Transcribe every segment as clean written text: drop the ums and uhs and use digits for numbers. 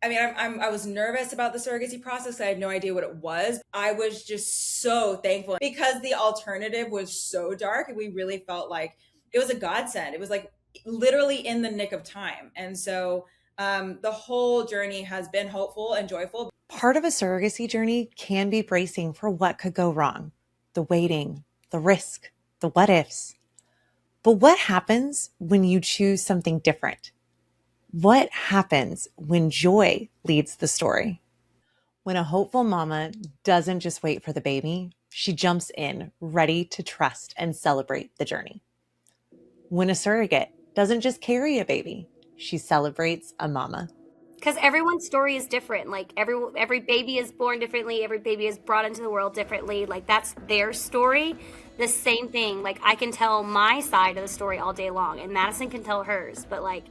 I mean, I was nervous about the surrogacy process. I had no idea what it was. I was just so thankful because the alternative was so dark. And we really felt like it was a godsend. It was like literally in the nick of time. And so the whole journey has been hopeful and joyful. Part of a surrogacy journey can be bracing for what could go wrong, the waiting, the risk, the what ifs. But what happens when you choose something different? What happens when joy leads the story? When a hopeful mama doesn't just wait for the baby, she jumps in, ready to trust and celebrate the journey. When a surrogate doesn't just carry a baby, she celebrates a mama. Because everyone's story is different. Like every baby is born differently, every baby is brought into the world differently. Like that's their story. The same thing. Like I can tell my side of the story all day long, and Madison can tell hers. But like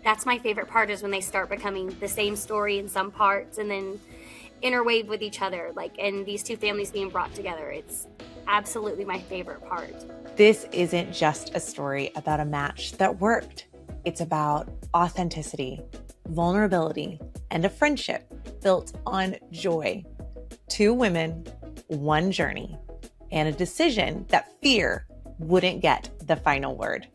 that's my favorite part is when they start becoming the same story in some parts, and then interweave with each other. Like and these two families being brought together. It's absolutely my favorite part. This isn't just a story about a match that worked. It's about authenticity, vulnerability, and a friendship built on joy. 2 women, 1 journey, and a decision that fear wouldn't get the final word.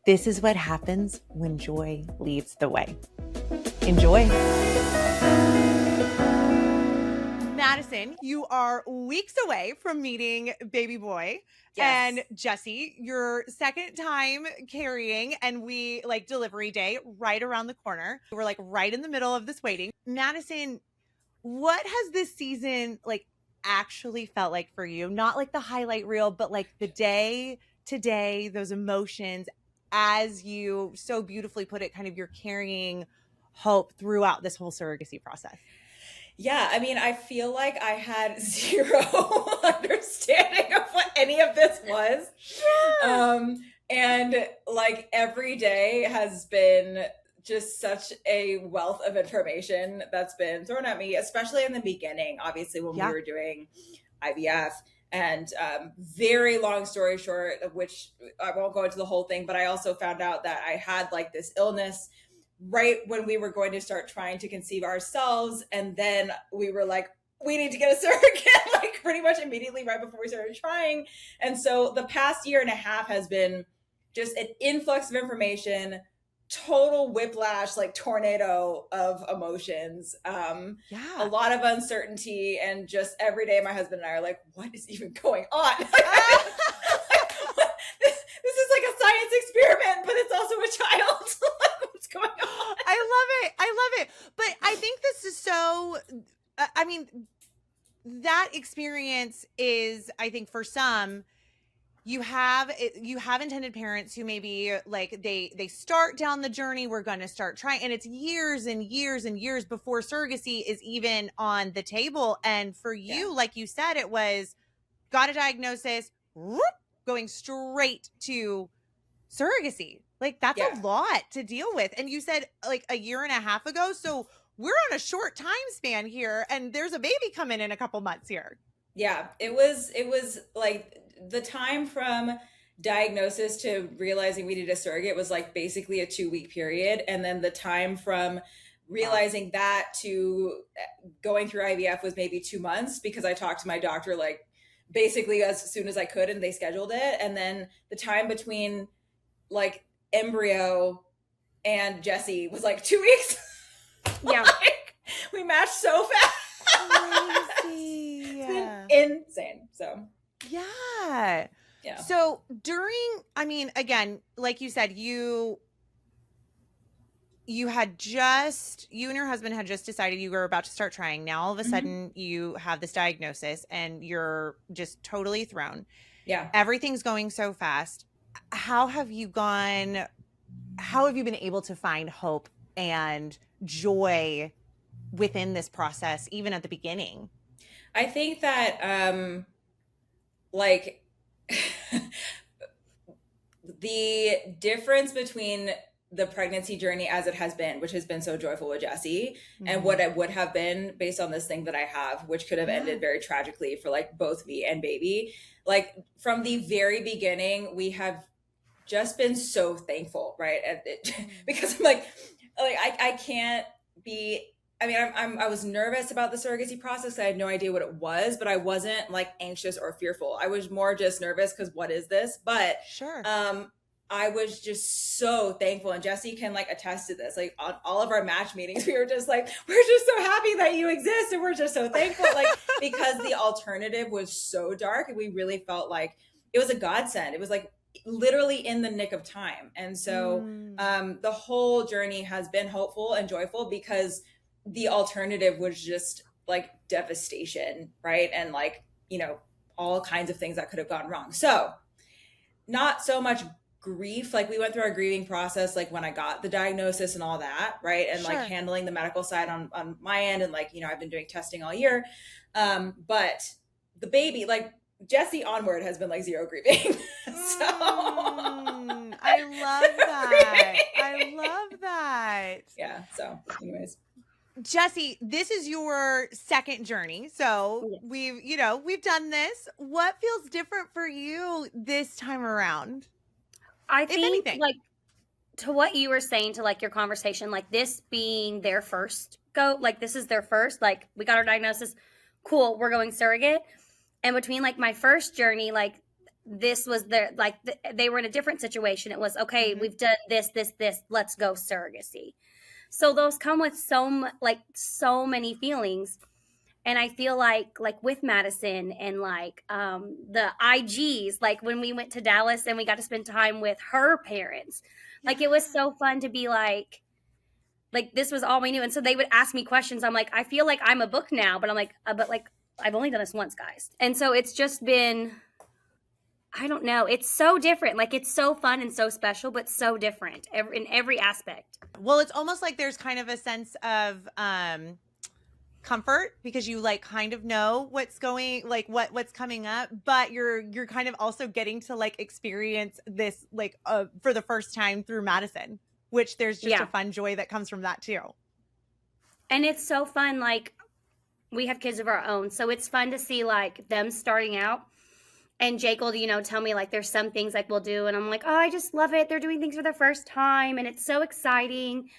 This is what happens when joy leads the way. Enjoy. Madison, you are weeks away from meeting baby boy. Yes. And Jesse, your second time carrying, and we like delivery day right around the corner. We're like right in the middle of this waiting. Madison, what has this season like actually felt like for you? Not like the highlight reel, but like the day to day, those emotions, as you so beautifully put it, kind of you're carrying hope throughout this whole surrogacy process. Yeah, I mean, I feel like I had zero understanding of what any of this was. Sure. And like every day has been just such a wealth of information that's been thrown at me, especially in the beginning, obviously, when we were doing IVF. And very long story short, of which I won't go into the whole thing, but I also found out that I had like this illness right when we were going to start trying to conceive ourselves. And then we were like, we need to get a surrogate, like pretty much immediately right before we started trying. And so the past year and a half has been just an influx of information, total whiplash, like tornado of emotions, a lot of uncertainty. And just every day my husband and I are like, what is even going on? This is like a science experiment, but it's also a child. What's going on? I love it. But I think this is so, I mean, that experience is, I think for some, you have intended parents who maybe like they start down the journey. We're going to start trying, and it's years and years and years before surrogacy is even on the table. And for you, like you said, it was got a diagnosis, going straight to surrogacy. Like that's a lot to deal with. And you said like a year and a half ago. So we're on a short time span here, and there's a baby coming in a couple months here. Yeah, it was like the time from diagnosis to realizing we needed a surrogate was like basically a 2-week period. And then the time from realizing that to going through IVF was maybe 2 months, because I talked to my doctor like basically as soon as I could, and they scheduled it. And then the time between like embryo and Jesse was like 2 weeks. Yeah. Like, we matched so fast. Crazy. Insane. So yeah. Yeah. So I mean, again, like you said, you and your husband had just decided you were about to start trying. Now all of a sudden you have this diagnosis and you're just totally thrown. Yeah. Everything's going so fast. How have you been able to find hope and joy within this process, even at the beginning? I think that like the difference between the pregnancy journey as it has been, which has been so joyful with Jesse, and what it would have been based on this thing that I have, which could have ended very tragically for like both me and baby. Like from the very beginning, we have just been so thankful, right? Because I'm like I can't be, I mean, I was nervous about the surrogacy process. I had no idea what it was, but I wasn't like anxious or fearful. I was more just nervous because what is this? But Sure. I was just so thankful, and Jesse can like attest to this. Like on all of our match meetings, we were just like, we're just so happy that you exist, and we're just so thankful, like because the alternative was so dark, and we really felt like it was a godsend. It was like literally in the nick of time, and so the whole journey has been hopeful and joyful because the alternative was just like devastation, right? And like, you know, all kinds of things that could have gone wrong. So not so much grief, like we went through our grieving process like when I got the diagnosis and all that, right? And like handling the medical side on my end, and like, you know, I've been doing testing all year, but the baby, like Jesse onward, has been like zero grieving. So I love that. I love that. Yeah, so anyways, Jesse, this is your second journey. So we've done this. What feels different for you this time around? I think like to what you were saying, to like your conversation, like this being their first go, like this is their first, like we got our diagnosis, cool, we're going surrogate. And between like my first journey, like this was their, like they were in a different situation. It was, okay, we've done this, let's go surrogacy. So those come with so many feelings. And I feel like with Madison and like the IGs, like when we went to Dallas and we got to spend time with her parents, like it was so fun to be like this was all we knew. And so they would ask me questions. I'm like, I feel like I'm a book now, but I'm like, but like I've only done this once, guys. And so it's just been, I don't know. It's so different. Like it's so fun and so special, but so different in every aspect. Well, it's almost like there's kind of a sense of comfort because you like kind of know what's going, like what's coming up, but you're kind of also getting to like experience this like for the first time through Madison, which there's just a fun joy that comes from that too. And it's so fun. Like we have kids of our own, so it's fun to see like them starting out. And Jake will, you know, tell me like there's some things like we'll do, and I'm like, oh, I just love it. They're doing things for the first time, and it's so exciting.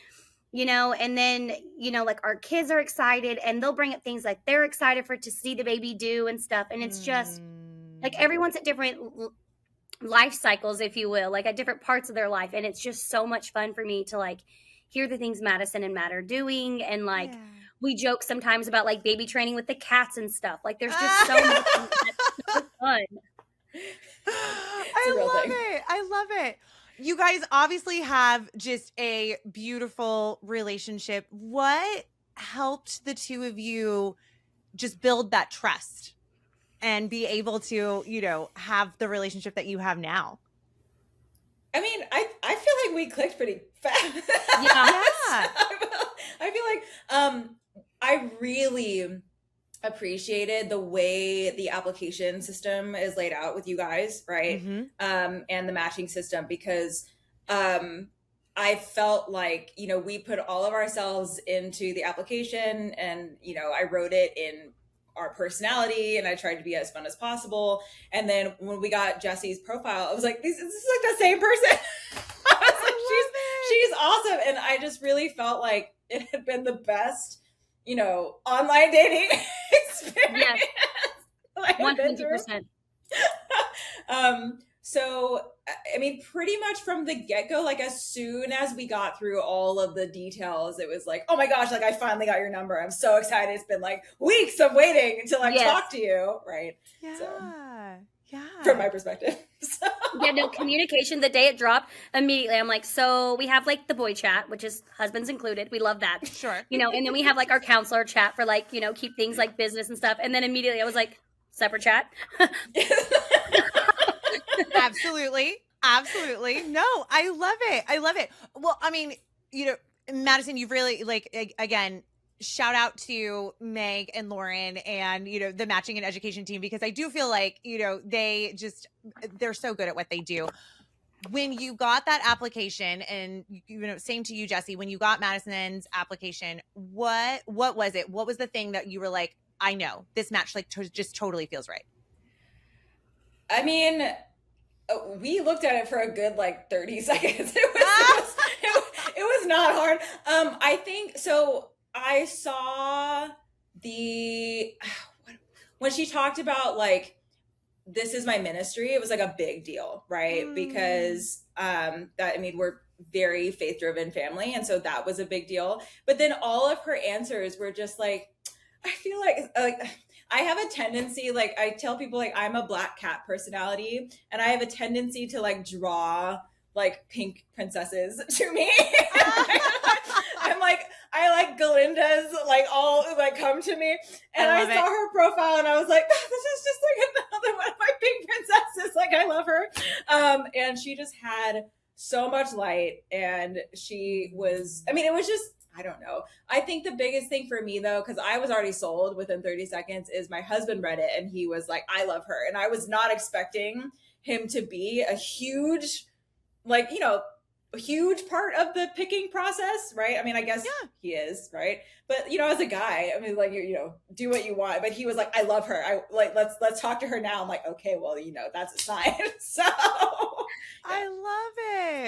You know, and then, you know, like our kids are excited and they'll bring up things like they're excited to see the baby do and stuff. And it's just like everyone's at different life cycles, if you will, like at different parts of their life. And it's just so much fun for me to like hear the things Madison and Matt are doing. And like we joke sometimes about like baby training with the cats and stuff. Like there's just so much that's so fun. I love it. You guys obviously have just a beautiful relationship. What helped the two of you just build that trust and be able to, you know, have the relationship that you have now? I mean, I feel like we clicked pretty fast. Yeah. I feel like I really appreciated the way the application system is laid out with you guys, right? And the matching system, because I felt like, you know, we put all of ourselves into the application, and, you know, I wrote it in our personality and I tried to be as fun as possible. And then when we got Jesse's profile, I was like, this is like the same person. I was like, she's awesome. And I just really felt like it had been the best, you know, online dating experience. Yes. 100%. So, I mean, pretty much from the get-go, like as soon as we got through all of the details, it was like, oh my gosh, like I finally got your number. I'm so excited. It's been like weeks of waiting to like talk to you. Right. Yeah. So, yeah. From my perspective. So. Yeah, no, communication, the day it dropped, immediately I'm like, so we have like the boy chat, which is husbands included. We love that. Sure. You know, and then we have like our counselor chat for like, you know, keep things like business and stuff. And then immediately I was like, separate chat. Absolutely. No, I love it. Well, I mean, you know, Madison, you've really like, again, shout out to Meg and Lauren and, you know, the matching and education team, because I do feel like, you know, they're so good at what they do. When you got that application, and, you know, same to you, Jesse, when you got Madison's application, what was it? What was the thing that you were like, I know this match like just totally feels right? I It was not hard. I think so. I saw the when she talked about like this is my ministry. It was like a big deal, right? Because that I mean we're very faith driven family, and so that was a big deal. But then all of her answers were just like, I feel like I have a tendency, like I tell people, like I'm a black cat personality, and I have a tendency to like draw like pink princesses to me. I'm like, I like Galinda's, like all like come to me, and I saw her profile, and I was like, oh, this is just like another one of my pink princesses. Like I love her, and she just had so much light, and she was. I mean, it was just. I don't know. I think the biggest thing for me though, because I was already sold within 30 seconds, is my husband read it and he was like, I love her. And I was not expecting him to be a huge, like, you know, a huge part of the picking process, right? I mean, I guess he is, right? But you know, as a guy, I mean, like you know, do what you want. But he was like, I love her. I like let's talk to her now. I'm like, okay, well, you know, that's a sign. So I love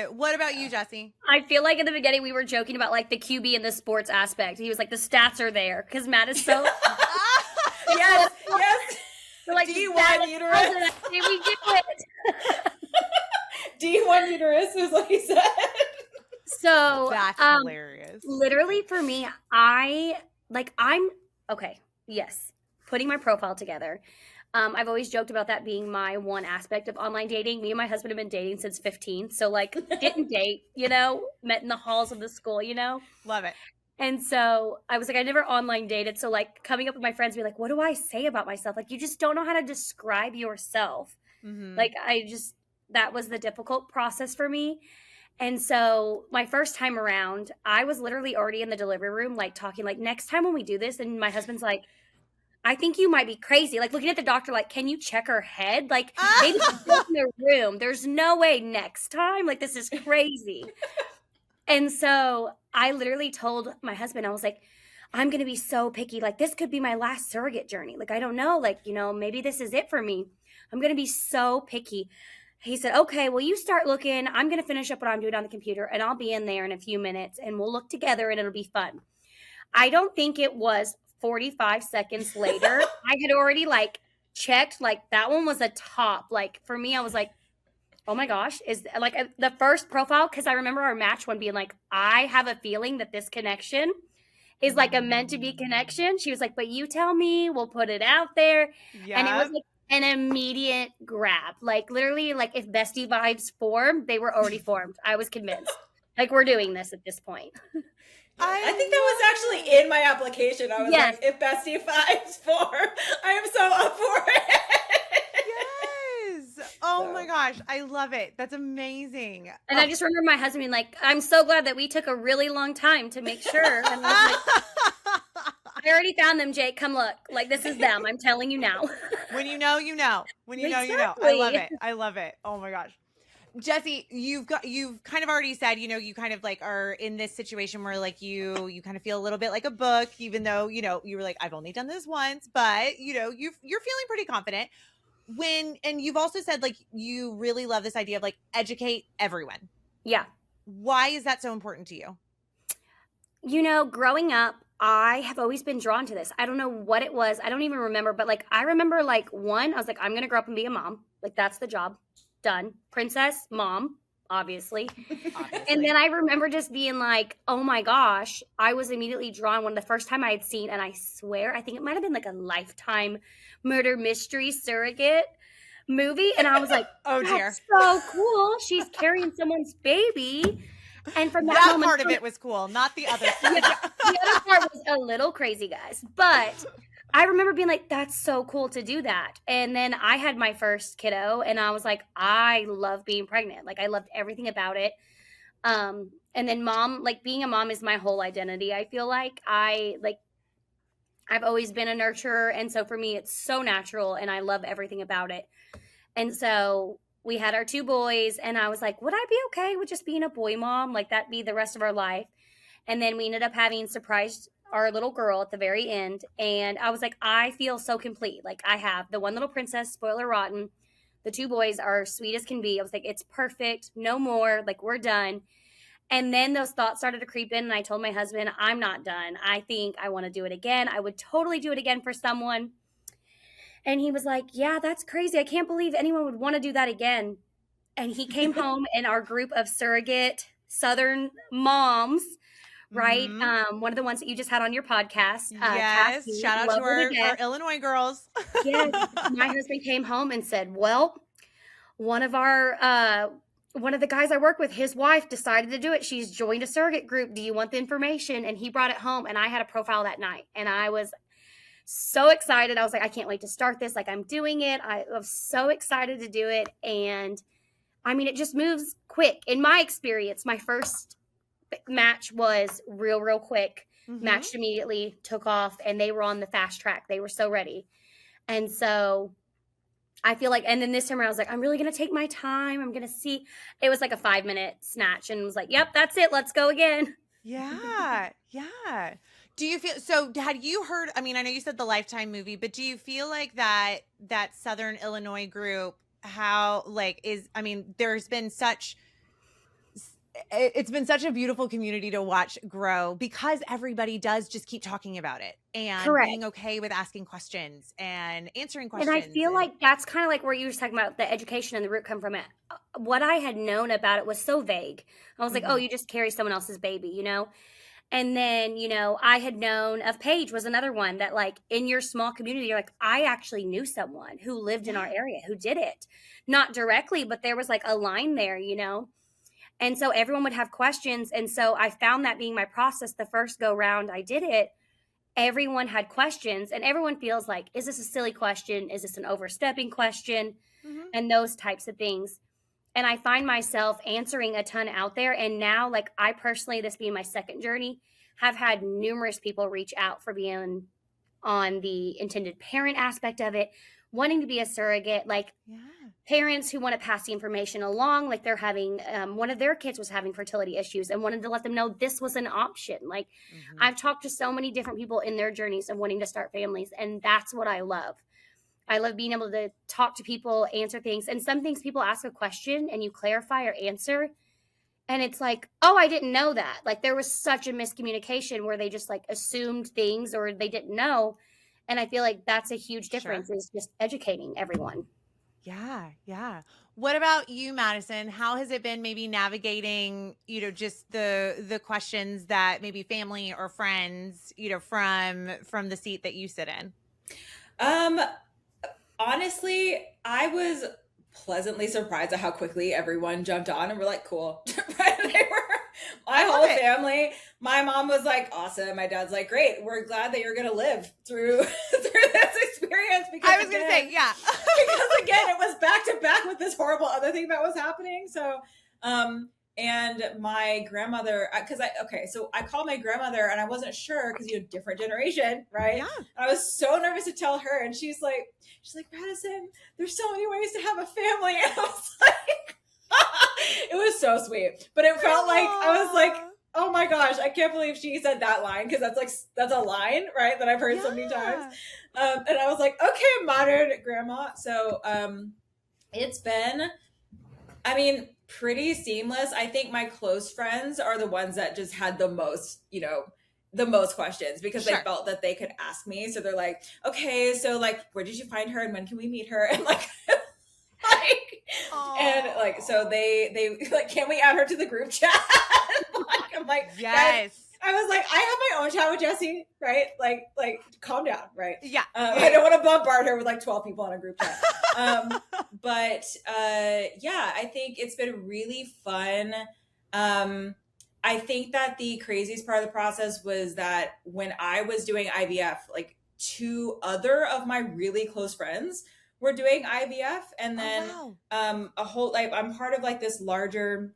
it. What about you, Jesse? I feel like in the beginning we were joking about like the QB and the sports aspect. He was like, the stats are there because Matt is so. yes. We're like, D1 uterus. We do it. D1 uterus is what he said. So that's hilarious. Literally for me, I'm okay. Yes, putting my profile together. I've always joked about that being my one aspect of online dating. Me and my husband have been dating since 15. So like didn't date, you know, met in the halls of the school, you know. Love it. And so I was like, I never online dated. So like coming up with my friends, be like, what do I say about myself? Like you just don't know how to describe yourself. Mm-hmm. Like that was the difficult process for me. And so my first time around, I was literally already in the delivery room, like talking like next time when we do this. And my husband's like, I think you might be crazy. Like looking at the doctor, like, can you check her head? Like maybe she's in the room. There's no way next time. Like this is crazy. And so I literally told my husband, I was like, I'm going to be so picky. Like this could be my last surrogate journey. Like, I don't know. Like, you know, maybe this is it for me. I'm going to be so picky. He said, okay, well, you start looking. I'm going to finish up what I'm doing on the computer and I'll be in there in a few minutes and we'll look together and it'll be fun. I don't think it was 45 seconds later. I had already like checked, like that one was a top. Like for me, I was like, oh my gosh, is like the first profile. Cause I remember our match one being like, I have a feeling that this connection is like a meant to be connection. She was like, but you tell me, we'll put it out there. Yeah. And it was like an immediate grab. Like literally like if bestie vibes formed, they were already formed. I was convinced like we're doing this at this point. I think that was actually in my application. I was like, if bestie vibes form, I am so up for it. Yes. Oh my gosh. I love it. That's amazing. And I just remember my husband being like, I'm so glad that we took a really long time to make sure. And I was like, I already found them, Jake. Come look. Like, this is them. I'm telling you now. When you know, you know. When you know, you know. I love it. I love it. Oh my gosh. Jesse, you've kind of already said, you know, you kind of like are in this situation where like you kind of feel a little bit like a book, even though, you know, you were like, I've only done this once, but you know, you're feeling pretty confident and you've also said like, you really love this idea of like educate everyone. Yeah. Why is that so important to you? You know, growing up, I have always been drawn to this. I don't know what it was. I don't even remember, but like, I remember like I was like, I'm going to grow up and be a mom. Like that's the job. Done. Princess, mom, obviously. And then I remember just being like, oh my gosh, I was immediately drawn when the first time I had seen, and I swear, I think it might have been like a Lifetime murder mystery surrogate movie. And I was like, oh dear, so cool. She's carrying someone's baby. And from that moment, part of it was cool, not the other. The other part was a little crazy, guys. But I remember being like, that's so cool to do that. And then I had my first kiddo and I was like, I love being pregnant. Like I loved everything about it. And then mom, like being a mom is my whole identity. I feel like I've always been a nurturer. And so for me, it's so natural and I love everything about it. And so we had our 2 boys and I was like, would I be okay with just being a boy mom? Like that be the rest of our life. And then we ended up having surprised our little girl at the very end. And I was like, I feel so complete. Like I have the one little princess, spoiler rotten. The 2 boys are sweet as can be. I was like, it's perfect. No more. Like we're done. And then those thoughts started to creep in, and I told my husband, I'm not done. I think I want to do it again. I would totally do it again for someone. And he was like, yeah, that's crazy. I can't believe anyone would want to do that again. And he came home in our group of surrogate Southern moms, right? One of the ones that you just had on your podcast. Yes. Cassie, shout out to our Illinois girls. Yes. My husband came home and said, well, one of the guys I work with, his wife decided to do it. She's joined a surrogate group. Do you want the information? And he brought it home, and I had a profile that night, and I was so excited. I was like, I can't wait to start this. Like, I'm doing it. I was so excited to do it. And I mean, it just moves quick. In my experience, my first match was real quick. Matched immediately, took off, and they were on the fast track. They were so ready. And so I feel like, and then this time I was like, I'm really going to take my time. I'm going to see. It was like a 5-minute snatch, and was like, yep, that's it. Let's go again. Yeah. Yeah. Do you feel, so had you heard, I mean, I know you said the Lifetime movie, but do you feel like that Southern Illinois group, how like I mean, it's been such a beautiful community to watch grow because everybody does just keep talking about it and Correct. being okay with asking questions and answering questions. And I feel like that's kind of like where you were talking about the education and the root come from it. What I had known about it was so vague. I was like, oh, you just carry someone else's baby, you know? And then, you know, I had known of Paige was another one that like in your small community, you're like, I actually knew someone who lived in our area who did it. Not directly, but there was like a line there, you know? And so everyone would have questions. And so I found that being my process, the first go round I did it, everyone had questions, and everyone feels like, is this a silly question? Is this an overstepping question? And those types of things. And I find myself answering a ton out there. And now, like, I personally, this being my second journey, have had numerous people reach out for being on the intended parent aspect of it, wanting to be a surrogate, like parents who want to pass the information along, like they're having, one of their kids was having fertility issues and wanted to let them know this was an option. Like I've talked to so many different people in their journeys of wanting to start families. And that's what I love. I love being able to talk to people, answer things. And some things people ask a question and you clarify or answer. And it's like, oh, I didn't know that. Like there was such a miscommunication where they just like assumed things or they didn't know. And I feel like that's a huge difference is just educating everyone. Yeah. Yeah. What about you, Madison? How has it been maybe navigating, you know, just the questions that maybe family or friends, you know, from the seat that you sit in? Honestly, I was pleasantly surprised at how quickly everyone jumped on and were like, cool. My whole family. My mom was like, awesome. My dad's like, great. We're glad that you're going to live through this experience. Because I was going to say, yeah. Because again, it was back to back with this horrible other thing that was happening. So, and my grandmother, so I called my grandmother and I wasn't sure because, you know, different generation, right? Yeah. I was so nervous to tell her. And she's like, Madison, there's so many ways to have a family. And I was like, it was so sweet. But it felt like, I was like, oh my gosh, I can't believe she said that line. Cause that's a line, right? That I've heard so many times. And I was like, okay, modern grandma. So, it's been, I mean, pretty seamless. I think my close friends are the ones that just had the most, you know, the most questions because they felt that they could ask me. So they're like, okay, so like, where did you find her and when can we meet her? And like, and like, so they like, can we add her to the group chat? Like, I'm like, yes. I was like, I have my own chat with Jesse, right? Like, calm down, right? Yeah. I don't want to bombard her with like 12 people on a group chat. But yeah, I think it's been really fun. I think that the craziest part of the process was that when I was doing IVF, like 2 other of my really close friends were doing IVF. And then a whole, like, I'm part of like this larger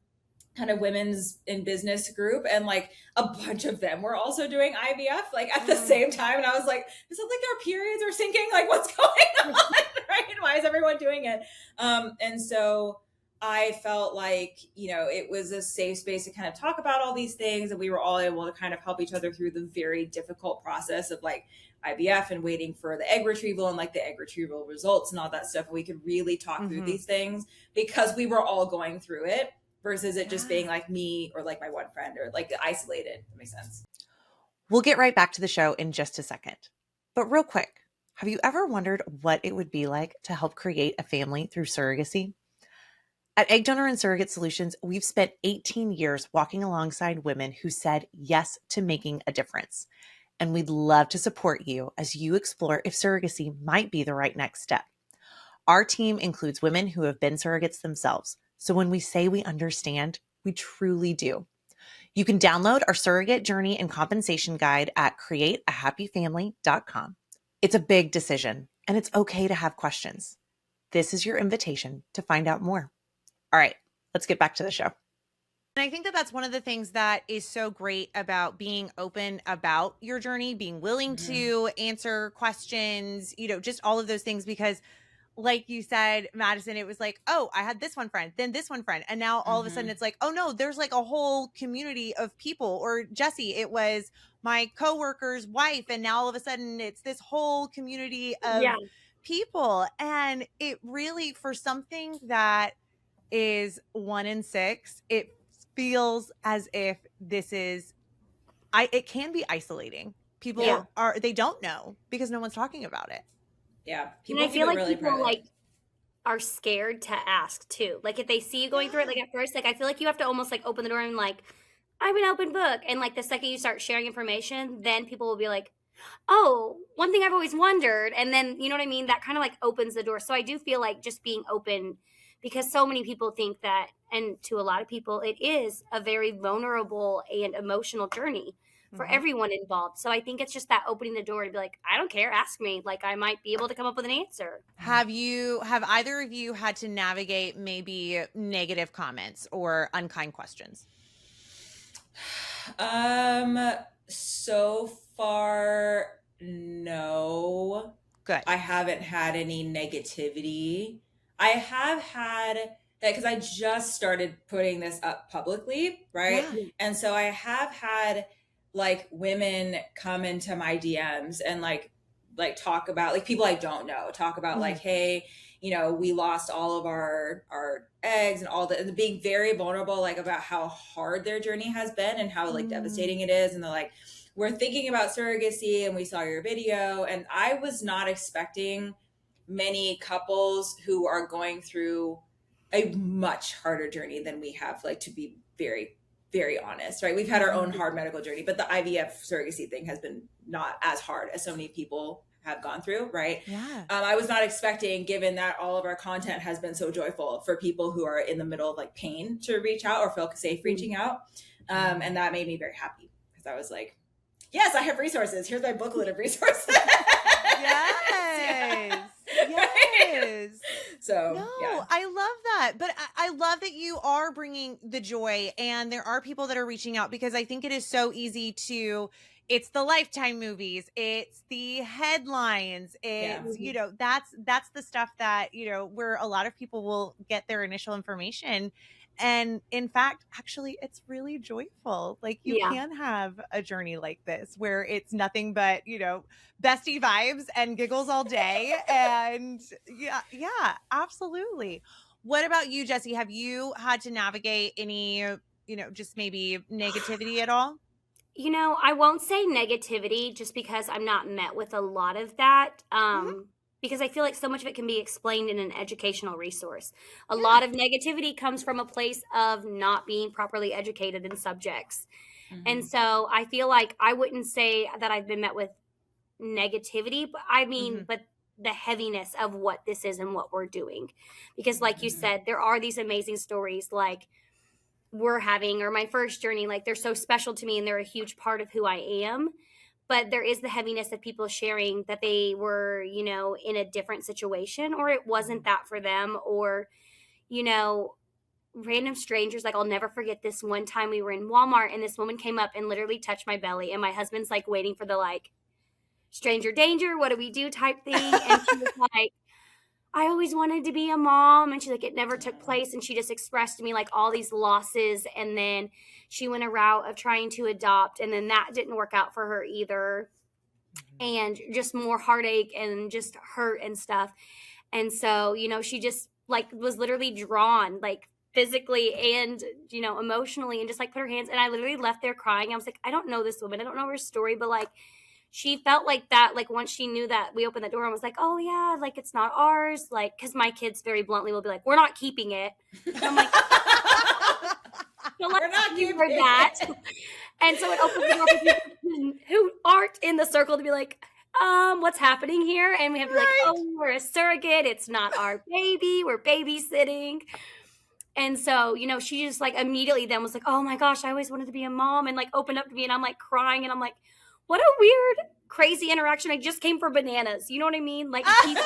kind of women's in business group, and like a bunch of them were also doing IVF like at the same time. And I was like, is it like our periods are syncing? Like what's going on? Right? Why is everyone doing it? And so I felt like, you know, it was a safe space to kind of talk about all these things. And we were all able to kind of help each other through the very difficult process of like IVF and waiting for the egg retrieval and like the egg retrieval results and all that stuff. We could really talk through these things because we were all going through it. versus it just being like me or like my one friend or like isolated. That makes sense. We'll get right back to the show in just a second. But real quick, have you ever wondered what it would be like to help create a family through surrogacy? At Egg Donor and Surrogate Solutions, we've spent 18 years walking alongside women who said yes to making a difference. And we'd love to support you as you explore if surrogacy might be the right next step. Our team includes women who have been surrogates themselves. So when we say we understand, we truly do. You can download our surrogate journey and compensation guide at createahappyfamily.com. It's a big decision, and it's okay to have questions. This is your invitation to find out more. All right, let's get back to the show. And I think that that's one of the things that is so great about being open about your journey, being willing to answer questions, just all of those things, because like you said, Madison, it was like, oh, I had this one friend, then this one friend. And now all of a sudden it's like, oh no, there's like a whole community of people. Or Jesse, it was my coworker's wife. And now all of a sudden it's this whole community of people. And it really, for something that is 1 in 6, it feels as if it can be isolating. People they don't know because no one's talking about it. Yeah. People and I feel like really people like are scared to ask too. Like if they see you going through it, like at first, like I feel like you have to almost like open the door and like, I'm an open book. And like the second you start sharing information, then people will be like, oh, one thing I've always wondered. And then, you know what I mean? That kind of like opens the door. So I do feel like just being open, because so many people think that, and to a lot of people, it is a very vulnerable and emotional journey for everyone involved. So I think it's just that opening the door to be like, I don't care, ask me. Like I might be able to come up with an answer. Have either of you had to navigate maybe negative comments or unkind questions? So far, no. Good. I haven't had any negativity. I have had that because I just started putting this up publicly, right? Yeah. And so I have had like women come into my DMs and like talk about like people I don't know, talk about like, hey, we lost all of our eggs and all and being very vulnerable, like about how hard their journey has been and how like devastating it is. And they're like, we're thinking about surrogacy and we saw your video. And I was not expecting many couples who are going through a much harder journey than we have, like to be very, very honest, right? We've had our own hard medical journey, but the IVF surrogacy thing has been not as hard as so many people have gone through, right? Yeah. I was not expecting, given that all of our content has been so joyful, for people who are in the middle of like pain to reach out or feel safe reaching out. And that made me very happy because I was like, yes, I have resources. Here's my booklet of resources. Yes. Yes. So, no, yeah. I love that. But I love that you are bringing the joy and there are people that are reaching out, because I think it is so easy it's the Lifetime movies, it's the headlines, it's, that's the stuff that, where a lot of people will get their initial information. And in fact, actually, it's really joyful. Like you can have a journey like this where it's nothing but, bestie vibes and giggles all day. And yeah, absolutely. What about you, Jesse? Have you had to navigate any, just maybe negativity at all? I won't say negativity just because I'm not met with a lot of that. Because I feel like so much of it can be explained in an educational resource. A lot of negativity comes from a place of not being properly educated in subjects. And so I feel like I wouldn't say that I've been met with negativity, but I mean, but the heaviness of what this is and what we're doing. Because like you said, there are these amazing stories like we're having, or my first journey, like they're so special to me and they're a huge part of who I am. But there is the heaviness of people sharing that they were, in a different situation, or it wasn't that for them, or, random strangers. Like I'll never forget this one time we were in Walmart and this woman came up and literally touched my belly. And my husband's like waiting for the like stranger danger, what do we do type thing. And she was like, I always wanted to be a mom. And she's like, it never took place. And she just expressed to me like all these losses. And then she went a route of trying to adopt. And then that didn't work out for her either. And just more heartache and just hurt and stuff. And so, she just like was literally drawn like physically and, emotionally, and just like put her hands, and I literally left there crying. I was like, I don't know this woman. I don't know her story, but like, she felt like that, like once she knew that we opened the door and was like, oh yeah, like it's not ours. Like, cause my kids very bluntly will be like, we're not keeping it. And I'm like, so we're not keeping that. And so it opened the door for people who aren't in the circle to be like, what's happening here? And we have to be like, oh, we're a surrogate. It's not our baby. We're babysitting. And so, she just like immediately then was like, oh my gosh, I always wanted to be a mom, and like opened up to me, and I'm like crying, and I'm like, what a weird, crazy interaction. I just came for bananas. You know what I mean? Like, people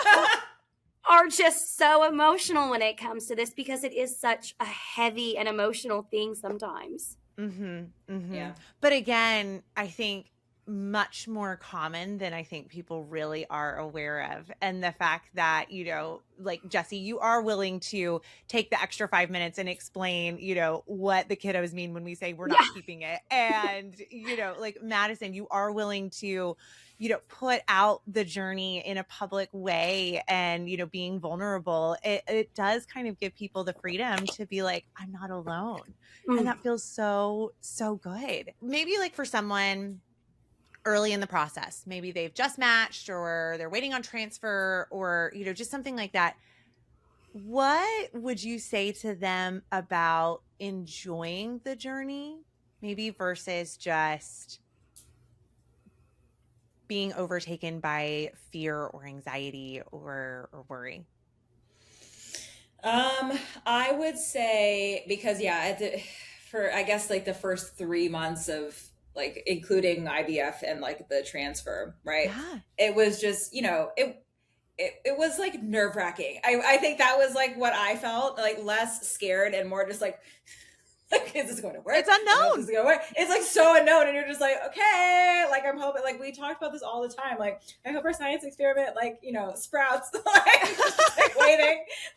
are just so emotional when it comes to this, because it is such a heavy and emotional thing sometimes. Mm-hmm, mm-hmm. Yeah. But again, I think much more common than I think people really are aware of. And the fact that, like Jesse, you are willing to take the extra 5 minutes and explain, what the kiddos mean when we say we're not keeping it. And, like Madison, you are willing to, put out the journey in a public way and, being vulnerable. It does kind of give people the freedom to be like, I'm not alone. And that feels so, so good. Maybe like for someone early in the process, maybe they've just matched or they're waiting on transfer or, just something like that. What would you say to them about enjoying the journey, maybe versus just being overtaken by fear or anxiety or worry? I would say, because for I guess like the first 3 months of like including IVF and like the transfer, right? Yeah. It was just, it was like nerve wracking. I think that was like what I felt, like less scared and more just like is this going to work? It's unknown. Is this going to work? It's like so unknown, and you're just like, okay, like I'm hoping, like we talked about this all the time. Like I hope our science experiment, like sprouts, like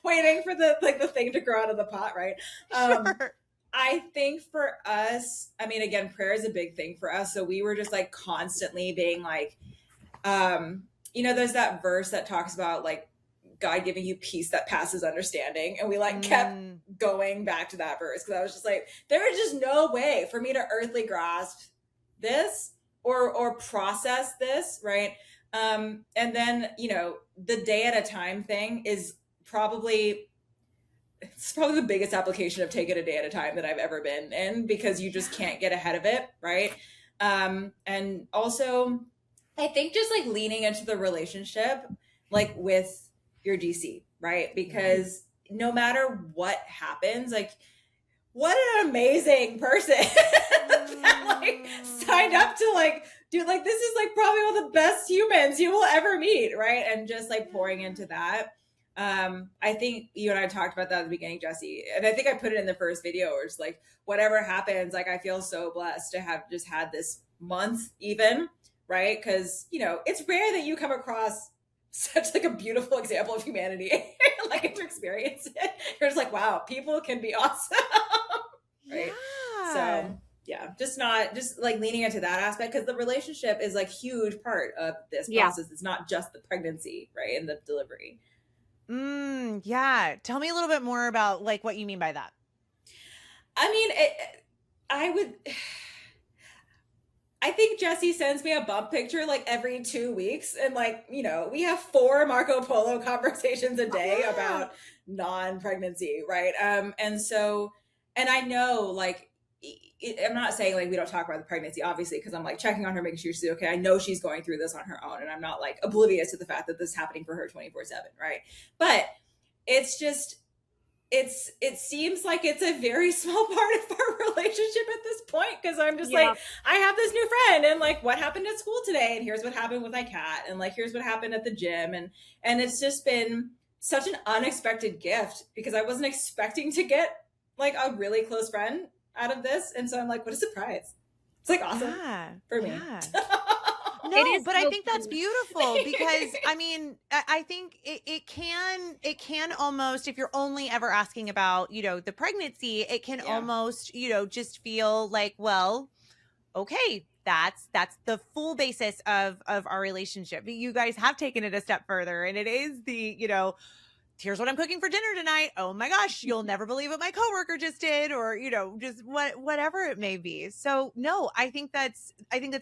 waiting for the thing to grow out of the pot, right? Sure. I think for us, I mean, again, prayer is a big thing for us. So we were just like constantly being like, there's that verse that talks about like God giving you peace that passes understanding. And we like kept going back to that verse, because I was just like, there is just no way for me to earthly grasp this or process this, right? And then, the day at a time thing is probably the biggest application of take it a day at a time that I've ever been in, because you just can't get ahead of it, right? And also, I think just like leaning into the relationship, like with your DC, right? Because no matter what happens, like what an amazing person that like signed up to like do, like this is like probably one of the best humans you will ever meet, right? And just like pouring into that. I think you and I talked about that at the beginning, Jesse, and I think I put it in the first video, where it's like, whatever happens, like I feel so blessed to have just had this month even, right? Because, it's rare that you come across such like a beautiful example of humanity, like to experience it. You're just like, wow, people can be awesome. Right. Yeah. So yeah, just like leaning into that aspect, because the relationship is like huge part of this process. It's not just the pregnancy, right? And the delivery. Yeah. Tell me a little bit more about like what you mean by that. I mean, I think Jesse sends me a bump picture like every 2 weeks. And like, we have 4 Marco Polo conversations a day about non-pregnancy. Right. And I know like, I'm not saying like we don't talk about the pregnancy, obviously, because I'm like checking on her, making sure she's okay. I know she's going through this on her own, and I'm not like oblivious to the fact that this is happening for her 24/7. Right. But it's just, it seems like it's a very small part of our relationship at this point, because I'm just like, I have this new friend, and like what happened at school today, and here's what happened with my cat, and like here's what happened at the gym, and it's just been such an unexpected gift, because I wasn't expecting to get like a really close friend out of this, and so I'm like, what a surprise. It's like awesome for me. No, but I think that's beautiful, because I mean, I think it can almost, if you're only ever asking about, the pregnancy, it can almost, just feel like, well, okay, that's the full basis of our relationship. But you guys have taken it a step further, and it is the, here's what I'm cooking for dinner tonight. Oh my gosh, you'll never believe what my coworker just did, or, you know, just whatever it may be. So no, I think that's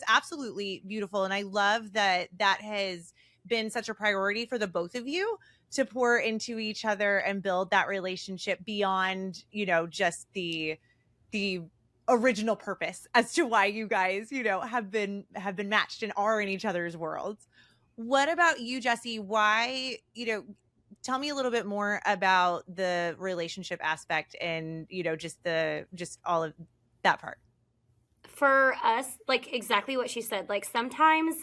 absolutely beautiful. And I love that has been such a priority for the both of you to pour into each other and build that relationship beyond, you know, just the original purpose as to why you guys, you know, have been matched and are in each other's worlds. What about you, Jesse? Why, you know, tell me a little bit more about the relationship aspect and, you know, just all of that part. For us, like exactly what she said, like sometimes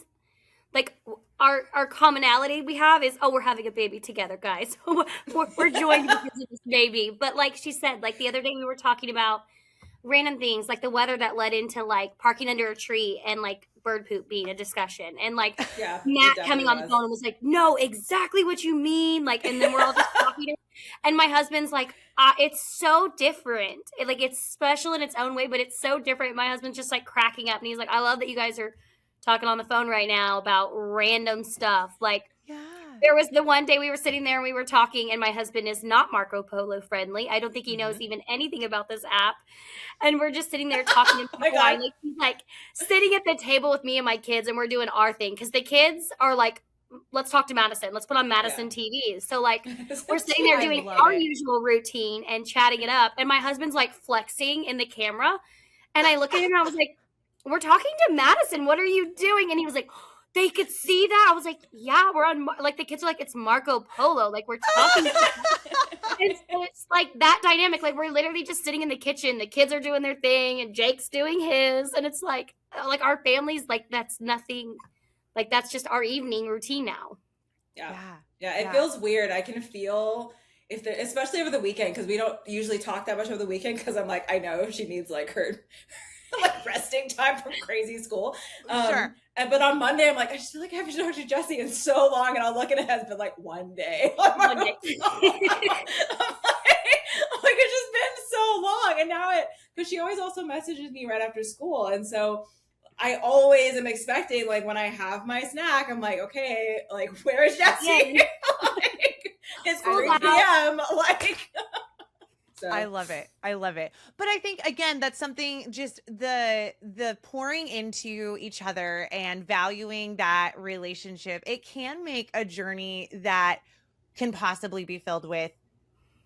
like our commonality we have is, oh, we're having a baby together, guys. we're joined because of this baby. But like she said, like the other day we were talking about random things like the weather that led into like parking under a tree and like bird poop being a discussion, and like Matt coming on the phone and was like, no, exactly what you mean, like, and then we're all just talking and my husband's like, it's so different, like it's special in its own way, but it's so different. My husband's just like cracking up and he's like, I love that you guys are talking on the phone right now about random stuff. Like, there was the one day we were sitting there and we were talking, and my husband is not Marco Polo friendly. I don't think he knows even anything about this app. And we're just sitting there talking and like, he's like sitting at the table with me and my kids, and we're doing our thing because the kids are like, let's talk to Madison. Let's put on Madison TV. So like we're sitting there doing our usual routine and chatting it up, and my husband's like flexing in the camera, and I look at him and I was like, we're talking to Madison. What are you doing? And he was like, they could see that. I was like, yeah, we're on, like, the kids are like, it's Marco Polo. Like, we're talking. And so it's like that dynamic. Like, we're literally just sitting in the kitchen. The kids are doing their thing and Jake's doing his. And it's like our family's like, that's nothing. Like, that's just our evening routine now. Yeah. It feels weird. I can feel especially over the weekend, because we don't usually talk that much over the weekend, because I'm like, I know she needs like her like resting time from crazy school. Sure. But on Monday, I'm like, I just feel like I haven't talked to Jesse in so long, and I'll look at it has been like one day. I'm like, it's just been so long, and now because she always also messages me right after school, and so I always am expecting, like, when I have my snack, I'm like, okay, like, where is Jesse? Like, it's 3 p.m. Like. So. I love it. But I think, again, that's something, just the pouring into each other and valuing that relationship. It can make a journey that can possibly be filled with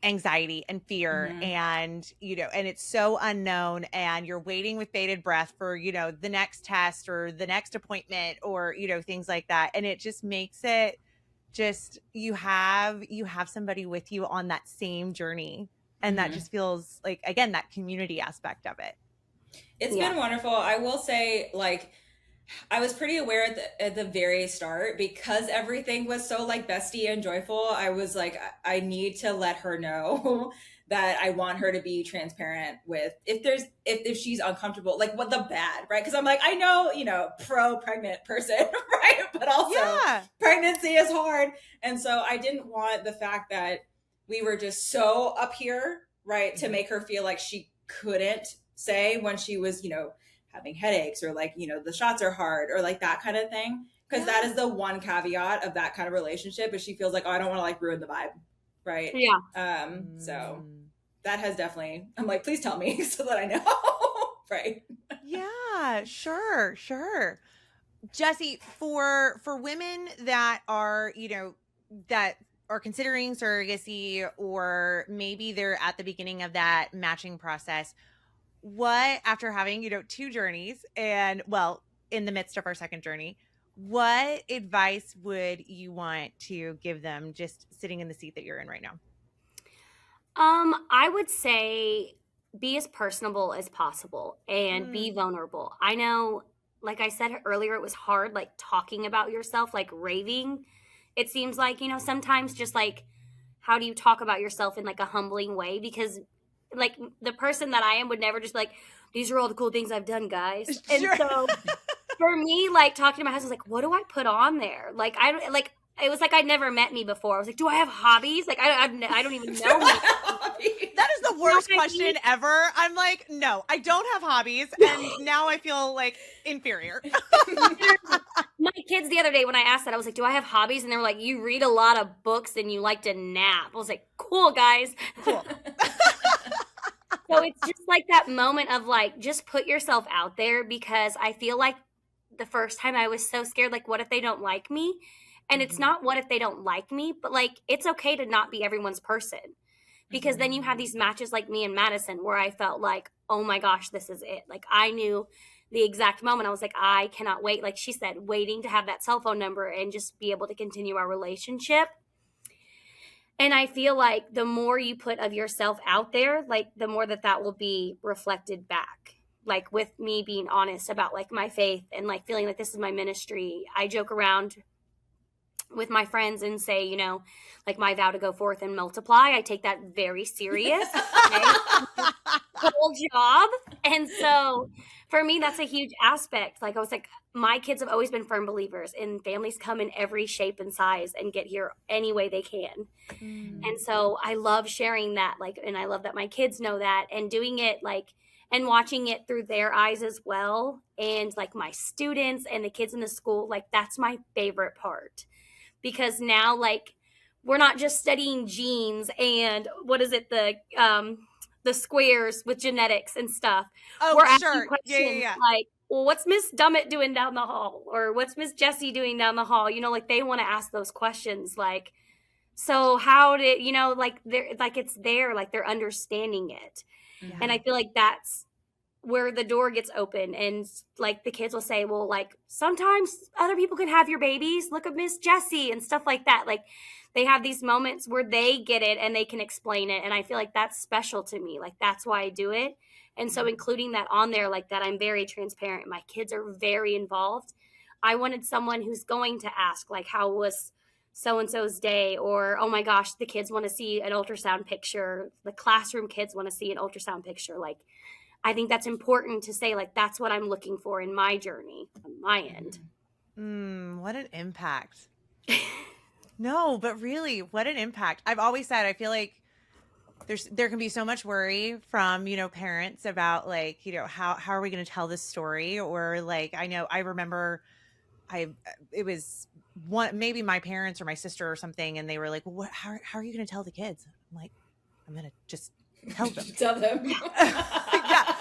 anxiety and fear, and, you know, and it's so unknown, and you're waiting with bated breath for, you know, the next test or the next appointment, or, you know, things like that. And it just makes it just, you have somebody with you on that same journey. And that just feels like, again, that community aspect of it. It's been wonderful. I will say, like, I was pretty aware at the very start, because everything was so like bestie and joyful. I was like, I need to let her know that I want her to be transparent with if she's uncomfortable, like what the bad, right? Because I'm like, I know, you know, pro-pregnant person, right? But also pregnancy is hard. And so I didn't want the fact that we were just so up here, right, to make her feel like she couldn't say when she was, you know, having headaches, or like, you know, the shots are hard, or like that kind of thing. Because that is the one caveat of that kind of relationship, is she feels like, oh, I don't want to like ruin the vibe, right? Yeah. So that has definitely, I'm like, please tell me so that I know, right? Yeah, sure. Jesse, for women that are, you know, that are considering surrogacy, or maybe they're at the beginning of that matching process, what, after having, you know, 2 journeys, and, well, in the midst of our second journey, what advice would you want to give them, just sitting in the seat that you're in right now? I would say be as personable as possible and be vulnerable. I know, like I said earlier, it was hard, like talking about yourself, like raving. It seems like, you know, sometimes just like, how do you talk about yourself in like a humbling way? Because like the person that I am would never just like, these are all the cool things I've done, guys. And so for me, like talking to my husband, like, what do I put on there? Like, I don't like, it was like I'd never met me before. I was like, do I have hobbies? Like, I don't even know me. That is the worst question ever. I'm like, no, I don't have hobbies. And now I feel like inferior. My kids the other day when I asked that, I was like, do I have hobbies? And they were like, you read a lot of books and you like to nap. I was like, cool, guys. Cool. So it's just like that moment of like, just put yourself out there, because I feel like the first time I was so scared, like, what if they don't like me? And it's not what if they don't like me, but like, it's okay to not be everyone's person. Because then you have these matches like me and Madison where I felt like, oh my gosh, this is it. Like, I knew the exact moment. I was like, I cannot wait. Like she said, waiting to have that cell phone number and just be able to continue our relationship. And I feel like the more you put of yourself out there, like the more that will be reflected back. Like with me being honest about like my faith and like feeling like this is my ministry. I joke around with my friends and say, you know, like my vow to go forth and multiply. I take that very serious. Okay? Whole job. And so for me, that's a huge aspect. Like I was like, my kids have always been firm believers, and families come in every shape and size and get here any way they can. And so I love sharing that, like, and I love that my kids know that, and doing it like, and watching it through their eyes as well. And like my students and the kids in the school, like that's my favorite part, because now like we're not just studying genes and what is it, the squares with genetics and stuff. Oh, we're asking sure. questions like, well, what's Miss Dummett doing down the hall? Or what's Miss Jesse doing down the hall? You know, like they want to ask those questions. Like, so how did, you know, like they're like, it's there, like they're understanding it. Yeah. And I feel like that's where the door gets open, and like the kids will say, well, like sometimes other people can have your babies. Look at Miss Jessie and stuff like that. Like they have these moments where they get it and they can explain it. And I feel like that's special to me. Like that's why I do it. And so including that on there, like that, I'm very transparent. My kids are very involved. I wanted someone who's going to ask, like, how was so-and-so's day? Or, oh my gosh, the kids want to see an ultrasound picture. The classroom kids want to see an ultrasound picture. Like, I think that's important to say, like, that's what I'm looking for in my journey on my end. What an impact. No, but really, what an impact. I've always said, I feel like there can be so much worry from, you know, parents about like, you know, how are we going to tell this story? Or like, I remember it was maybe my parents or my sister or something. And they were like, well, how are you going to tell the kids? I'm like, I'm going to just tell them. Tell them. Yeah.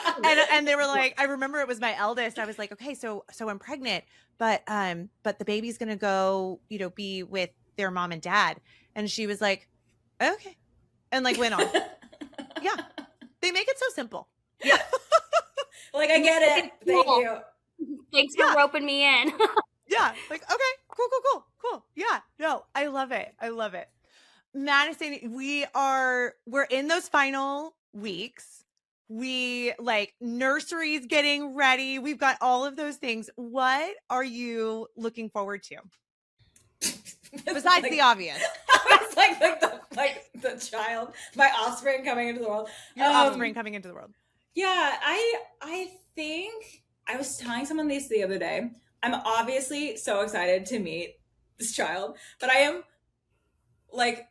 And they were like, I remember it was my eldest. I was like, okay, so I'm pregnant, but the baby's going to go, you know, be with their mom and dad. And she was like, okay. And like went on. Yeah. They make it so simple. Yeah. Like, I get it. Thank you. Thanks for roping me in. Yeah. Like, okay, cool. Yeah. No, I love it. Madison, we're in those final weeks. We like nursery's getting ready. We've got all of those things. What are you looking forward to? Besides like, the obvious. It's like the child, my offspring coming into the world. Your offspring coming into the world. Yeah, I think I was telling someone this the other day. I'm obviously so excited to meet this child, but I am like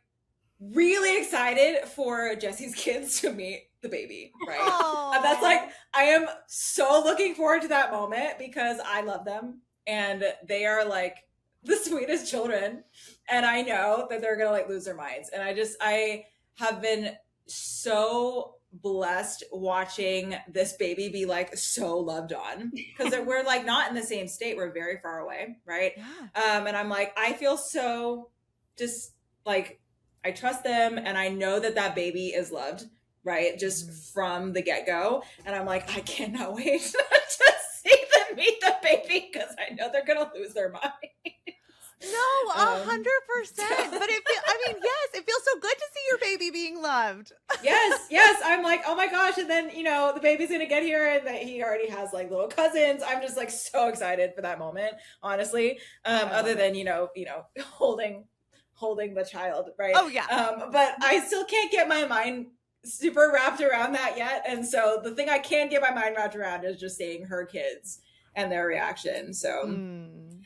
really excited for Jesse's kids to meet the baby, right? Aww. That's like, I am so looking forward to that moment because I love them and they are like the sweetest children, and I know that they're gonna like lose their minds. And I have been so blessed watching this baby be like so loved on, because we're like not in the same state, we're very far away, right? Yeah. And I'm like, I feel so just like I trust them, and I know that baby is loved, right? Just from the get-go. And I'm like, I cannot wait to see them meet the baby, because I know they're gonna lose their mind. No, 100%. But yes, it feels so good to see your baby being loved. Yes. I'm like, oh my gosh. And then, you know, the baby's going to get here and that he already has like little cousins. I'm just like so excited for that moment, honestly. Other than, you know, holding the child, right? Oh yeah. But I still can't get my mind super wrapped around that yet. And so the thing I can get my mind wrapped around is just seeing her kids and their reaction. So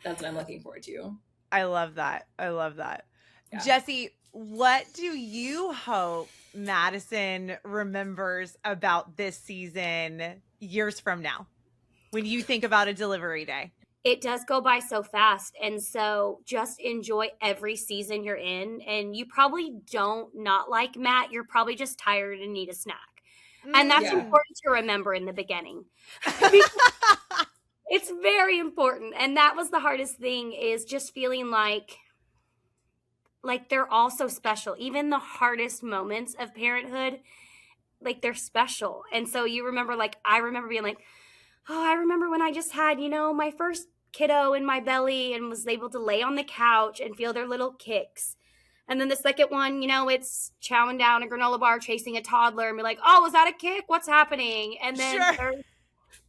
that's what I'm looking forward to. I love that. Yeah. Jesse, what do you hope Madison remembers about this season years from now when you think about a delivery day? it does go by so fast. And so just enjoy every season you're in. And you probably don't not like Matt. You're probably just tired and need a snack. And that's important to remember in the beginning. It's very important. And that was the hardest thing, is just feeling like they're all so special. Even the hardest moments of parenthood, like they're special. And so you remember, like, I remember being like, oh, I remember when I just had, my first kiddo in my belly and was able to lay on the couch and feel their little kicks. And then the second one, it's chowing down a granola bar, chasing a toddler, and be like, oh, was that a kick? What's happening? And then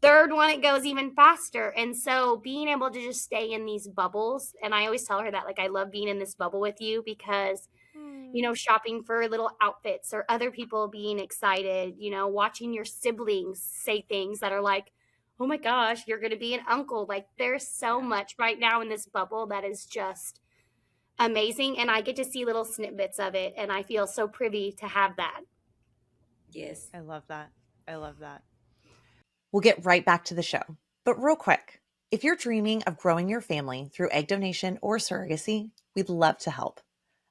third one, it goes even faster. And so being able to just stay in these bubbles, and I always tell her that, like, I love being in this bubble with you because, shopping for little outfits or other people being excited, watching your siblings say things that are like, oh my gosh, you're going to be an uncle. Like, there's so much right now in this bubble that is just amazing. And I get to see little snippets of it. And I feel so privy to have that. Yes. I love that. I love that. We'll get right back to the show. But real quick, if you're dreaming of growing your family through egg donation or surrogacy, we'd love to help.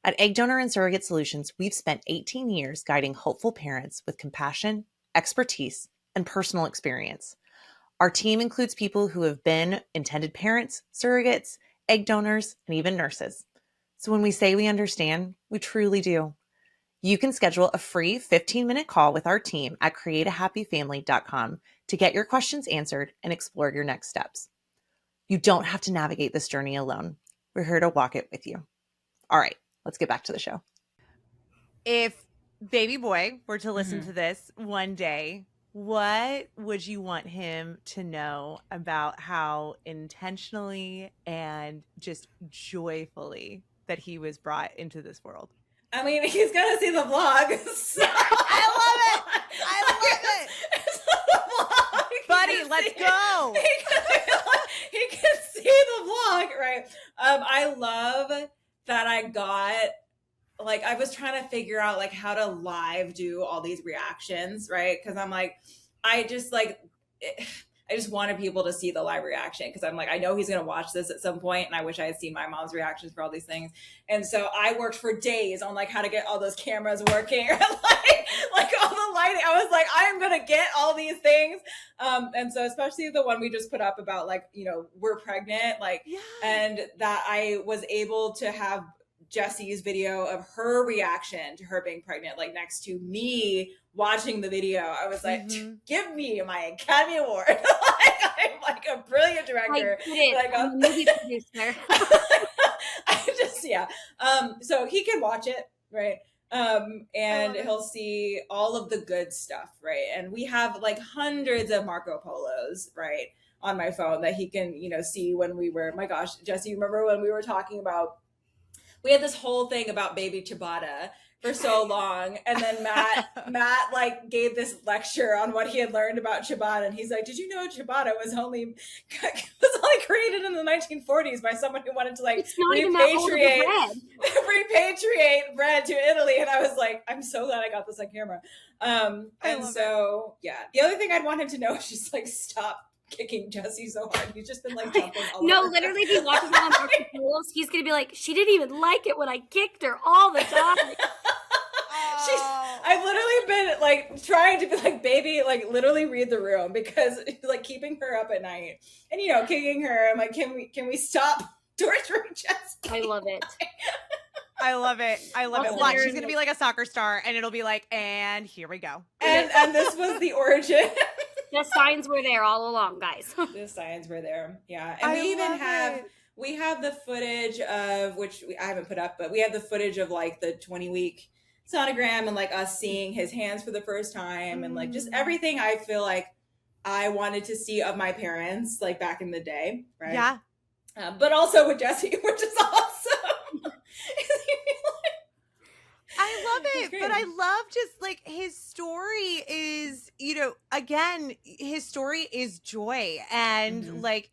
At Egg Donor and Surrogate Solutions, we've spent 18 years guiding hopeful parents with compassion, expertise, and personal experience. Our team includes people who have been intended parents, surrogates, egg donors, and even nurses. So when we say we understand, we truly do. You can schedule a free 15-minute call with our team at createahappyfamily.com to get your questions answered and explore your next steps. You don't have to navigate this journey alone. We're here to walk it with you. All right, let's get back to the show. If baby boy were to listen to this one day, what would you want him to know about how intentionally and just joyfully that he was brought into this world? I mean, he's gonna see the vlog. So. I love it. It's the vlog. Buddy, let's go. He can see the vlog, right? I love that I got, like, I was trying to figure out, like, how to live do all these reactions, right? Because I'm like, I just wanted people to see the live reaction, because I'm like, I know he's going to watch this at some point, and I wish I had seen my mom's reactions for all these things. And so I worked for days on, like, how to get all those cameras working, like all the lighting. I was like, I'm going to get all these things. And so especially the one we just put up about, like, we're pregnant, like, and that I was able to have Jesse's video of her reaction to her being pregnant, like, next to me watching the video. I was like, give me my Academy Award. I'm like a brilliant director. I'm a movie producer. So he can watch it, right? And he'll see all of the good stuff, right? And we have, like, hundreds of Marco Polos, right, on my phone that he can, see when we were, my gosh, Jesse, you remember when we were talking about, we had this whole thing about baby ciabatta for so long. And then Matt like gave this lecture on what he had learned about ciabatta. And he's like, did you know ciabatta was only created in the 1940s by someone who wanted to, like, repatriate bread to Italy? And I was like, I'm so glad I got this on camera. The other thing I'd want him to know is just, like, stop kicking Jesse so hard. He's just been, like, jumping all over. Literally, if he watches on Marco Polos, he's gonna be like, she didn't even like it when I kicked her all the time. I've literally been, like, trying to be like, baby, like, literally read the room, because, like, keeping her up at night and kicking her. I'm like, can we stop torturing Jesse? I love it. I love it. Watch, she's gonna be like a soccer star, and it'll be like, and here we go. And this was the origin. The signs were there all along, guys. The signs were there. Yeah. And we have the footage of, which I haven't put up, but we have the footage of, like, the 20-week sonogram and, like, us seeing his hands for the first time and, like, just everything I feel like I wanted to see of my parents, like, back in the day. Right. Yeah. But also with Jesse, which is awesome. I love it, but I love just, like, his story is, again, his story is joy. And like,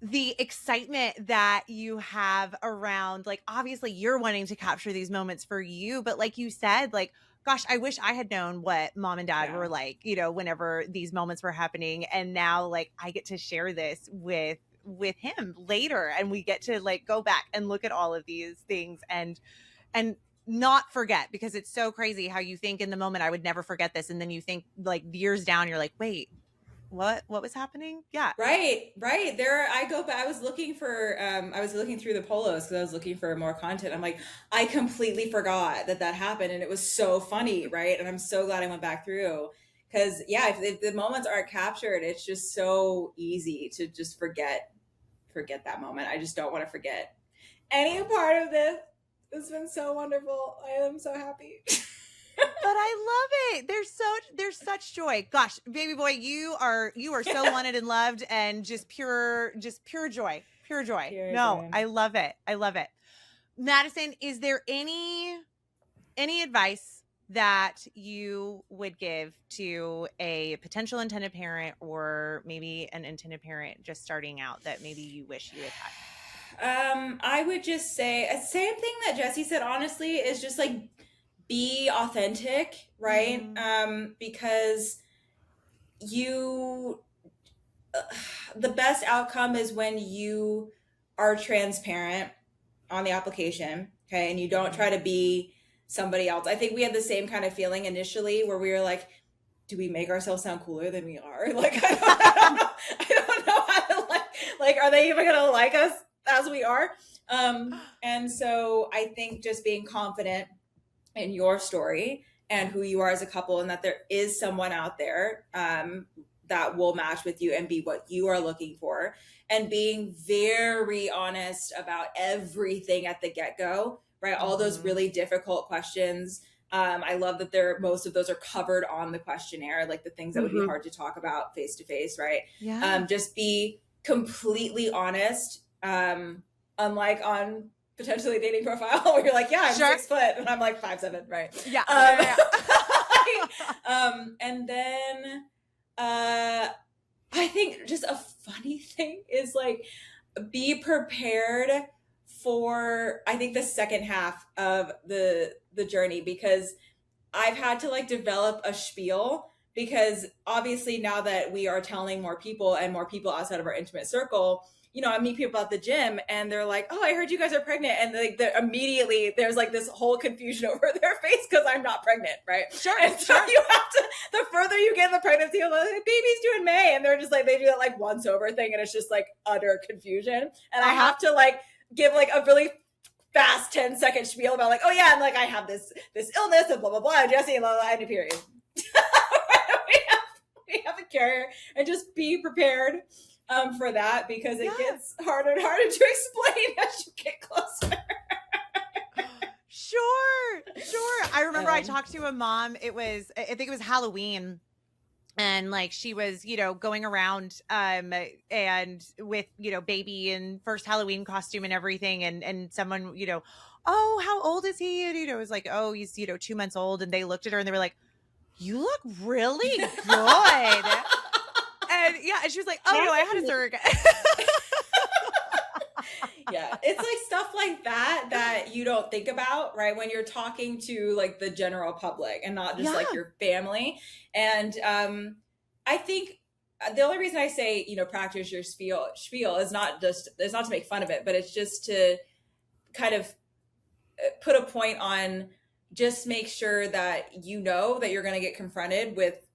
the excitement that you have around, like, obviously you're wanting to capture these moments for you, but like you said, like, gosh, I wish I had known what mom and dad were like, you know, whenever these moments were happening. And now like I get to share this with him later, and we get to like go back and look at all of these things and not forget, because it's so crazy how you think in the moment I would never forget this, and then you think like years down you're like, wait, what was happening? Yeah. Right. There, I go back. I was looking through the polos because I was looking for more content. I'm like, I completely forgot that happened, and it was so funny, right? And I'm so glad I went back through, because if the moments aren't captured, it's just so easy to just forget that moment. I just don't want to forget any part of this. It's been so wonderful. I am so happy. But I love it. There's such joy. Gosh, baby boy, you are so wanted and loved, and just pure joy. Pure joy. I love it. I love it. Madison, is there any advice that you would give to a potential intended parent, or maybe an intended parent just starting out, that maybe you wish you had had? I would just say same thing that Jesse said, honestly, is just like, be authentic, right? Because the best outcome is when you are transparent on the application, okay? And you don't try to be somebody else. I think we had the same kind of feeling initially, where we were like, do we make ourselves sound cooler than we are? Like, I don't know how to like, are they even gonna like us as we are? And so I think just being confident in your story and who you are as a couple, and that there is someone out there that will match with you and be what you are looking for, and being very honest about everything at the get-go, right? All those really difficult questions. I love that most of those are covered on the questionnaire, like the things that would be hard to talk about face to face, right? Yeah. Just be completely honest, unlike on potentially dating profile where you're like, I'm 6 foot and I'm like 5'7", right? Yeah. And then I think just a funny thing is like, be prepared for, I think, the second half of the journey, because I've had to like develop a spiel, because obviously now that we are telling more people and more people outside of our intimate circle, you know, I meet people at the gym and they're like, oh, I heard you guys are pregnant. And like immediately there's like this whole confusion over their face because I'm not pregnant, right? Sure. And so you have to, the further you get in the pregnancy, you're like, baby's due in May. And they're just like, they do that like once over thing. And it's just like utter confusion. And I have to like give like a really fast 10-second spiel about like, oh yeah, and like I have this illness and blah, blah, blah, Jesse, and blah, blah, and a period. we have a carrier, and just be prepared for that, because it gets harder and harder to explain as you get closer. Sure. I remember I talked to a mom. I think it was Halloween. And like she was, you know, going around and with, you know, baby in first Halloween costume and everything. And someone, you know, oh, how old is he? And, you know, it was like, oh, he's, you know, 2 months old. And they looked at her and they were like, you look really good. And she was like, oh no, I had a surrogate. Yeah, it's like stuff like that you don't think about, right? When you're talking to like the general public and not just like your family. And I think the only reason I say, you know, practice your spiel is not to make fun of it, but it's just to kind of put a point on, just make sure that you know that you're going to get confronted with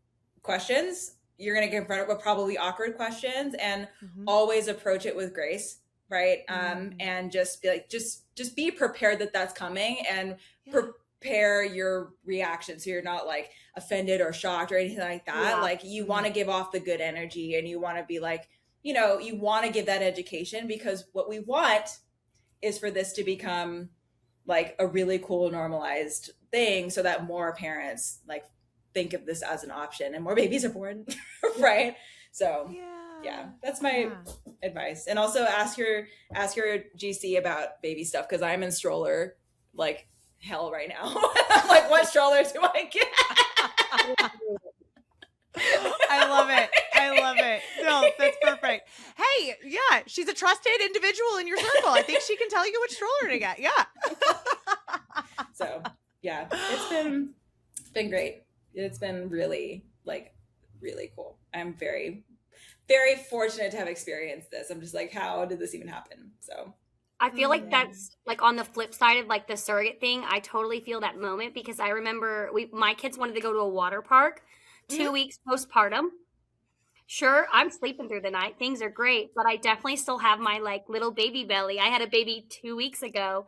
questions. You're going to get confronted with probably awkward questions, and always approach it with grace. Right. And just be like, just be prepared that that's coming, and prepare your reaction. So you're not like offended or shocked or anything like that. Yeah. Like you want to give off the good energy, and you want to be like, you know, you want to give that education, because what we want is for this to become like a really cool normalized thing, so that more parents like think of this as an option and more babies are born. Right. So yeah, that's my advice. And also ask your GC about baby stuff, because I'm in stroller like hell right now. I'm like, what stroller do I get? I love it. No, that's perfect. Hey, yeah, she's a trusted individual in your circle. I think she can tell you which stroller to get. Yeah. So yeah, it's been been great. It's been really, like, really cool. I'm very, very fortunate to have experienced this. I'm just like, how did this even happen? So I feel like that's like on the flip side of like the surrogate thing. I totally feel that moment because I remember my kids wanted to go to a water park 2 weeks postpartum. Sure, I'm sleeping through the night. Things are great, but I definitely still have my like little baby belly. I had a baby 2 weeks ago.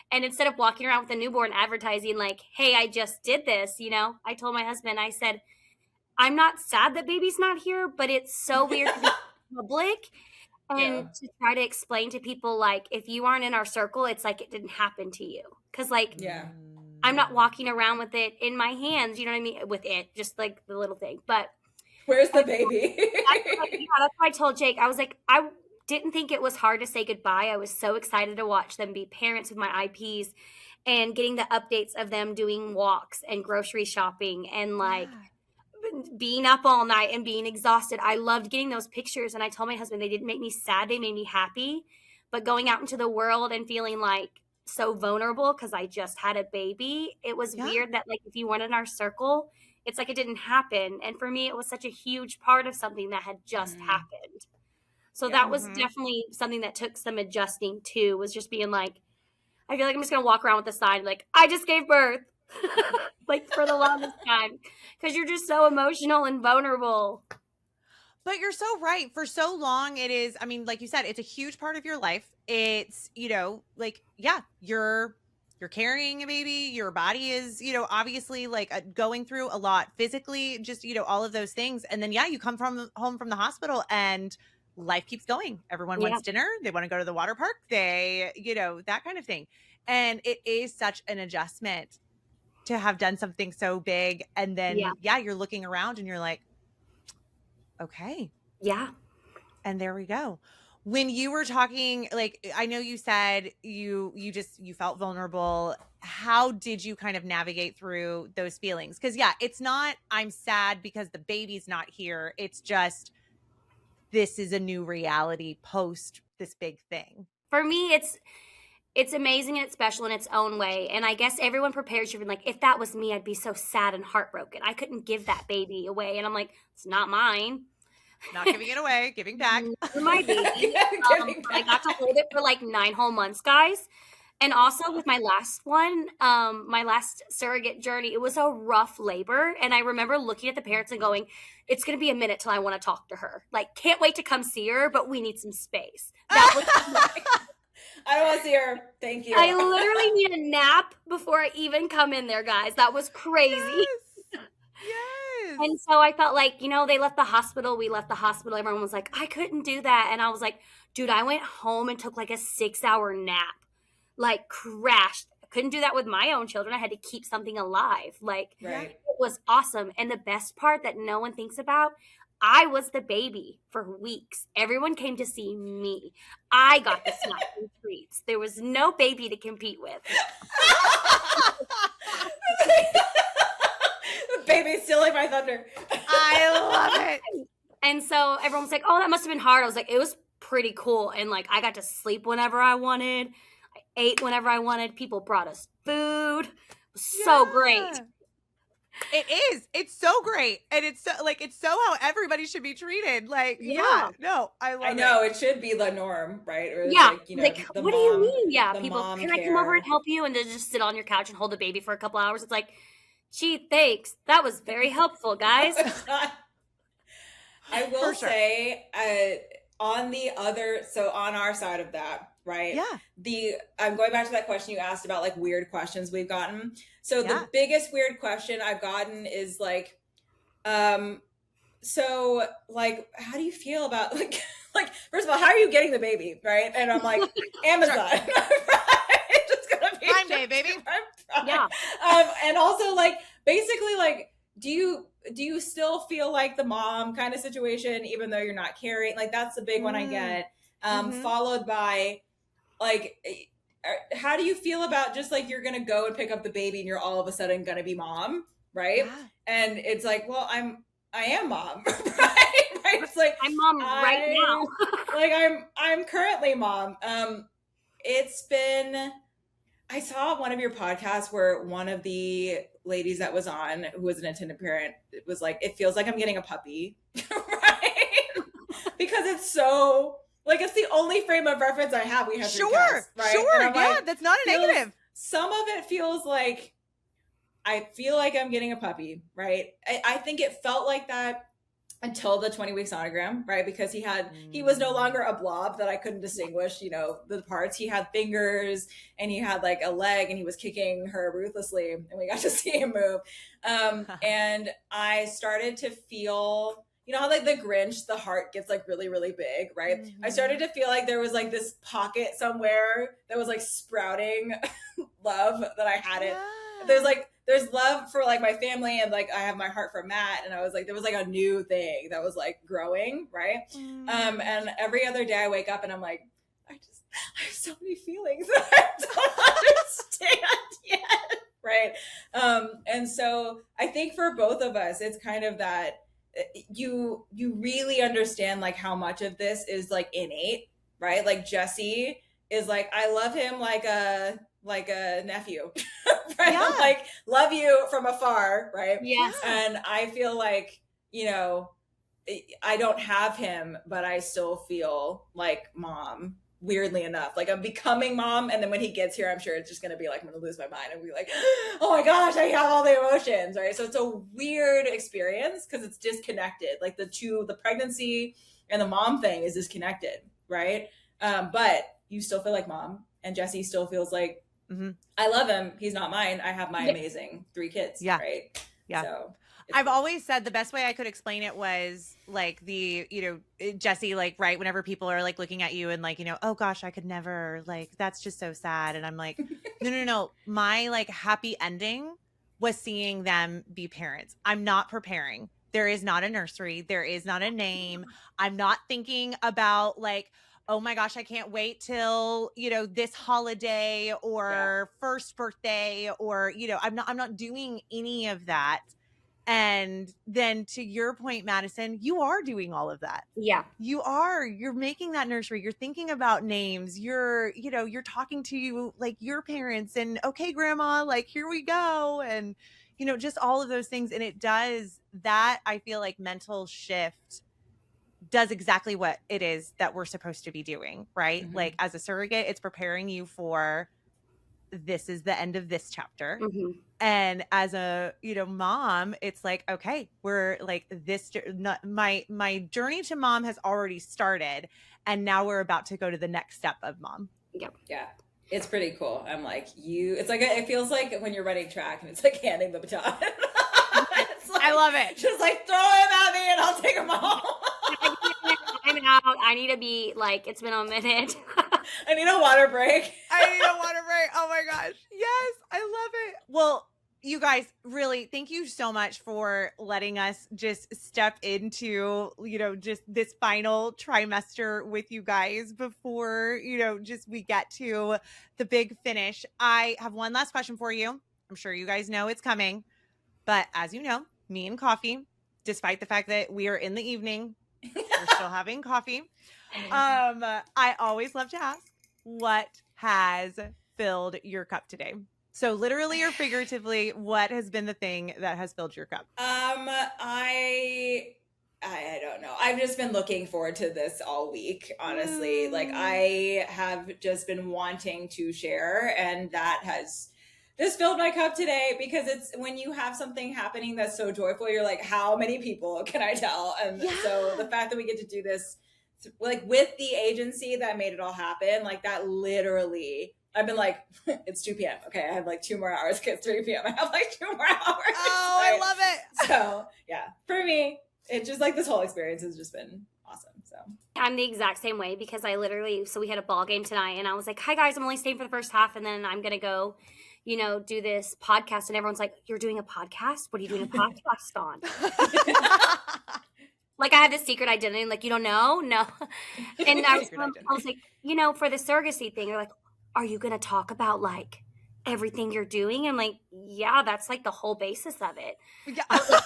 And instead of walking around with a newborn advertising like, hey, I just did this, I told my husband, I said, I'm not sad that baby's not here, but it's so weird to be public and to try to explain to people, like, if you aren't in our circle, it's like it didn't happen to you. Because, like, I'm not walking around with it in my hands, you know what I mean? With it, just like the little thing. But where's the baby? that's what I told Jake. I was like, I didn't think it was hard to say goodbye. I was so excited to watch them be parents with my IPs and getting the updates of them doing walks and grocery shopping and like being up all night and being exhausted. I loved getting those pictures. And I told my husband they didn't make me sad. They made me happy. But going out into the world and feeling like so vulnerable because I just had a baby, it was weird that like if you weren't in our circle, it's like it didn't happen. And for me, it was such a huge part of something that had just happened. So that was definitely something that took some adjusting too, was just being like, I feel like I'm just going to walk around with a sign like, I just gave birth. Like for the longest time. Because you're just so emotional and vulnerable. But you're so right. For so long, it is, I mean, like you said, it's a huge part of your life. It's, like, you're carrying a baby. Your body is, obviously like going through a lot physically, just, all of those things. And then, you come home from the hospital and life keeps going. Everyone wants dinner. They want to go to the water park. They, that kind of thing. And it is such an adjustment to have done something so big. And then, you're looking around and you're like, okay. Yeah. And there we go. When you were talking, like, I know you said you felt vulnerable. How did you kind of navigate through those feelings? Because it's not, I'm sad because the baby's not here. It's just, this is a new reality post this big thing. For me, it's amazing and it's special in its own way. And I guess everyone prepares you for like, if that was me, I'd be so sad and heartbroken. I couldn't give that baby away. And I'm like, it's not mine. Not giving it away, giving back. My baby. I got to hold it for like 9 whole months, guys. And also with my last one, my last surrogate journey, it was a rough labor. And I remember looking at the parents and going, it's going to be a minute till I want to talk to her. Like, can't wait to come see her, but we need some space. That was like, I don't want to see her. Thank you. I literally need a nap before I even come in there, guys. That was crazy. Yes. And so I felt like, they left the hospital. We left the hospital. Everyone was like, I couldn't do that. And I was like, dude, I went home and took like a 6-hour nap, like crashed. I couldn't do that with my own children. I had to keep something alive. Like, it was awesome. And the best part that no one thinks about, I was the baby for weeks. Everyone came to see me. I got the snacks and treats. There was no baby to compete with. Baby's stealing my thunder. I love it. And so everyone was like, oh, that must have been hard. I was like, it was pretty cool. And like, I got to sleep whenever I wanted. I ate whenever I wanted. People brought us food. It was so great. It is. It's so great. And it's so how everybody should be treated. Like, I love it. I know it should be the norm, right? Or like, what do you mean? Yeah. People, can I come over and help you? And then just sit on your couch and hold the baby for a couple hours. It's like, gee, thanks. That was very helpful, guys. I will say, on our side of that, right? Yeah. I'm going back to that question you asked about like weird questions we've gotten. So the biggest weird question I've gotten is like, so like, how do you feel about like first of all, how are you getting the baby, right? And I'm like, Amazon. It's just gonna be Prime Day, baby. Prime. Yeah. And also like basically like, do you still feel like the mom kind of situation, even though you're not carrying? Like that's the big one I get. Followed by like, how do you feel about just like you're gonna go and pick up the baby and you're all of a sudden gonna be mom, right? Yeah. And it's like, well, I am mom, right? It's like I'm mom right now. Like I'm currently mom. It's been. I saw one of your podcasts where one of the ladies that was on, who was an attendant parent, it was like, it feels like I'm getting a puppy, right? Because it's so, like, it's the only frame of reference I have. We have three cats, right? Sure, yeah, like, that's not a negative. Some of it feels like, I feel like I'm getting a puppy, right? I think it felt like that until the 20-week sonogram, right? Because he was no longer a blob that I couldn't distinguish, the parts. He had fingers and he had like a leg and he was kicking her ruthlessly and we got to see him move. And I started to feel, how like the Grinch, the heart gets like really, really big, right? Mm-hmm. I started to feel like there was like this pocket somewhere that was like sprouting love that I hadn't. Yeah. There's love for like my family and like I have my heart for Matt, and I was like, there was like a new thing that was like growing, right? And every other day I wake up and I'm like, I have so many feelings that I don't understand yet, right? And so I think for both of us, it's kind of that you really understand like how much of this is like innate, right? Like Jesse is like, I love him like a nephew, right? Yeah. Like love you from afar, right? Yes. And I feel like, I don't have him, but I still feel like mom, weirdly enough. Like I'm becoming mom, and then when he gets here, I'm sure it's just gonna be like, I'm gonna lose my mind and be like, oh my gosh, I have all the emotions, right? So it's a weird experience because it's disconnected. Like the pregnancy and the mom thing is disconnected, right? But you still feel like mom, and Jesse still feels like, I love him. He's not mine. I have my amazing 3 kids. Yeah. Right. Yeah. So I've always said the best way I could explain it was like Jesse, like, right. Whenever people are like looking at you and like, oh gosh, I could never, like, that's just so sad. And I'm like, no. My like happy ending was seeing them be parents. I'm not preparing. There is not a nursery. There is not a name. I'm not thinking about like, oh my gosh, I can't wait till, this holiday or first birthday or, I'm not doing any of that. And then to your point, Madison, you are doing all of that. Yeah. You're making that nursery. You're thinking about names. You're talking to like your parents and okay, grandma, like here we go. And, just all of those things. And it does that. I feel like mental shift does exactly what it is that we're supposed to be doing, right? Mm-hmm. Like as a surrogate, it's preparing you for this is the end of this chapter. Mm-hmm. And as a, mom, it's like, okay, we're like this, my journey to mom has already started. And now we're about to go to the next step of mom. Yep. Yeah. It's pretty cool. I'm like, it's like, it feels like when you're running track and it's like handing the baton. It's like, I love it. Just like throw him at me and I'll take him home. I'm out. I need to be like, it's been a minute. I need a water break. Oh my gosh. Yes. I love it. Well, you guys, really, thank you so much for letting us just step into, just this final trimester with you guys before, just we get to the big finish. I have one last question for you. I'm sure you guys know it's coming, but as you know, me and coffee, despite the fact that we are in the evening, we're still having coffee. I always love to ask, what has filled your cup today? So literally or figuratively, what has been the thing that has filled your cup? I don't know. I've just been looking forward to this all week, honestly. Like I have just been wanting to share, and that has just filled my cup today, because it's when you have something happening that's so joyful, you're like, how many people can I tell? And so the fact that we get to do this like with the agency that made it all happen, like that literally, I've been like, it's 2 p.m. Okay, I have like 2 more hours. It's 3 p.m. I have like 2 more hours. Oh, right? I love it. So yeah, for me, it's just like this whole experience has just been awesome. So I'm the exact same way, because I literally, so we had a ball game tonight and I was like, hi guys, I'm only staying for the first half and then I'm going to go, do this podcast. And everyone's like, you're doing a podcast? What are you doing a podcast on? Like I had this secret identity, like, you don't know? No. And I was like, for the surrogacy thing, they're like, are you going to talk about like everything you're doing? I'm like, yeah, that's like the whole basis of it. Yeah. Like,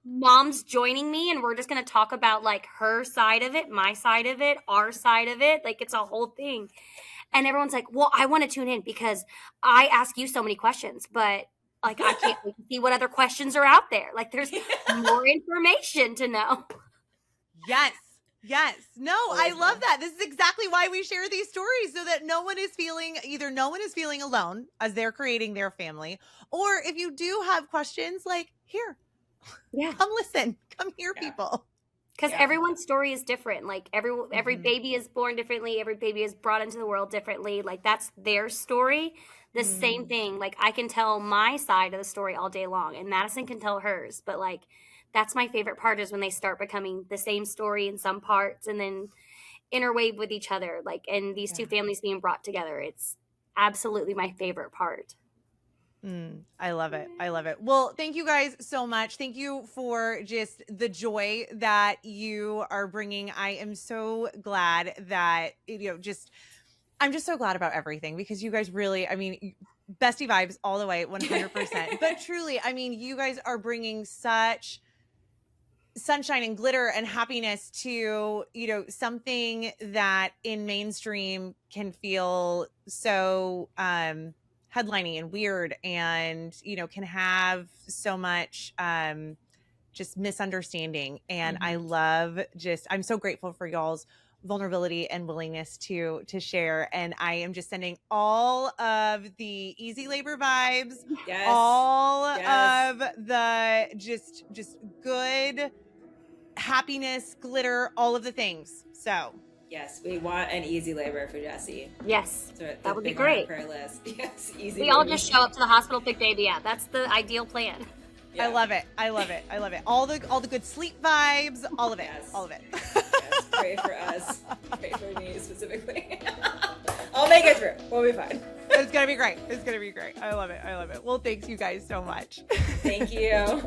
mom's joining me and we're just going to talk about like her side of it, my side of it, our side of it. Like it's a whole thing. And everyone's like, well, I want to tune in because I ask you so many questions, but Like, I can't wait to see what other questions are out there. Like, there's more information to know. Yes. Yes. No, I love that. This is exactly why we share these stories, so that no one is feeling alone as they're creating their family. Or if you do have questions, like, here, come listen, come hear people. Because everyone's story is different. Like, every baby is born differently. Every baby is brought into the world differently. Like, that's their story. The same thing. Like, I can tell my side of the story all day long, and Madison can tell hers. But, like, that's my favorite part, is when they start becoming the same story in some parts and then interweave with each other. Like, and these two families being brought together. It's absolutely my favorite part. I love it. I love it. Well, thank you guys so much. Thank you for just the joy that you are bringing. I am so glad that, I'm just so glad about everything, because you guys really, I mean, bestie vibes all the way, 100%. But truly, I mean, you guys are bringing such sunshine and glitter and happiness to, something that in mainstream can feel so, headlining and weird, and can have so much just misunderstanding. And I love, I'm so grateful for y'all's vulnerability and willingness to share. And I am just sending all of the easy labor vibes, all of the just good happiness, glitter, all of the things. So yes, we want an easy labor for Jesse. Yes, So that would be great. Prayer list. Yes, easy. We all just show up to the hospital, pick baby up. That's the ideal plan. Yeah. I love it. I love it. I love it. All the good sleep vibes, all of it. Yes. All of it. Yes, pray for us. Pray for me specifically. I'll make it through. We'll be fine. It's gonna be great. It's gonna be great. I love it. I love it. Well, thanks you guys so much. Thank you.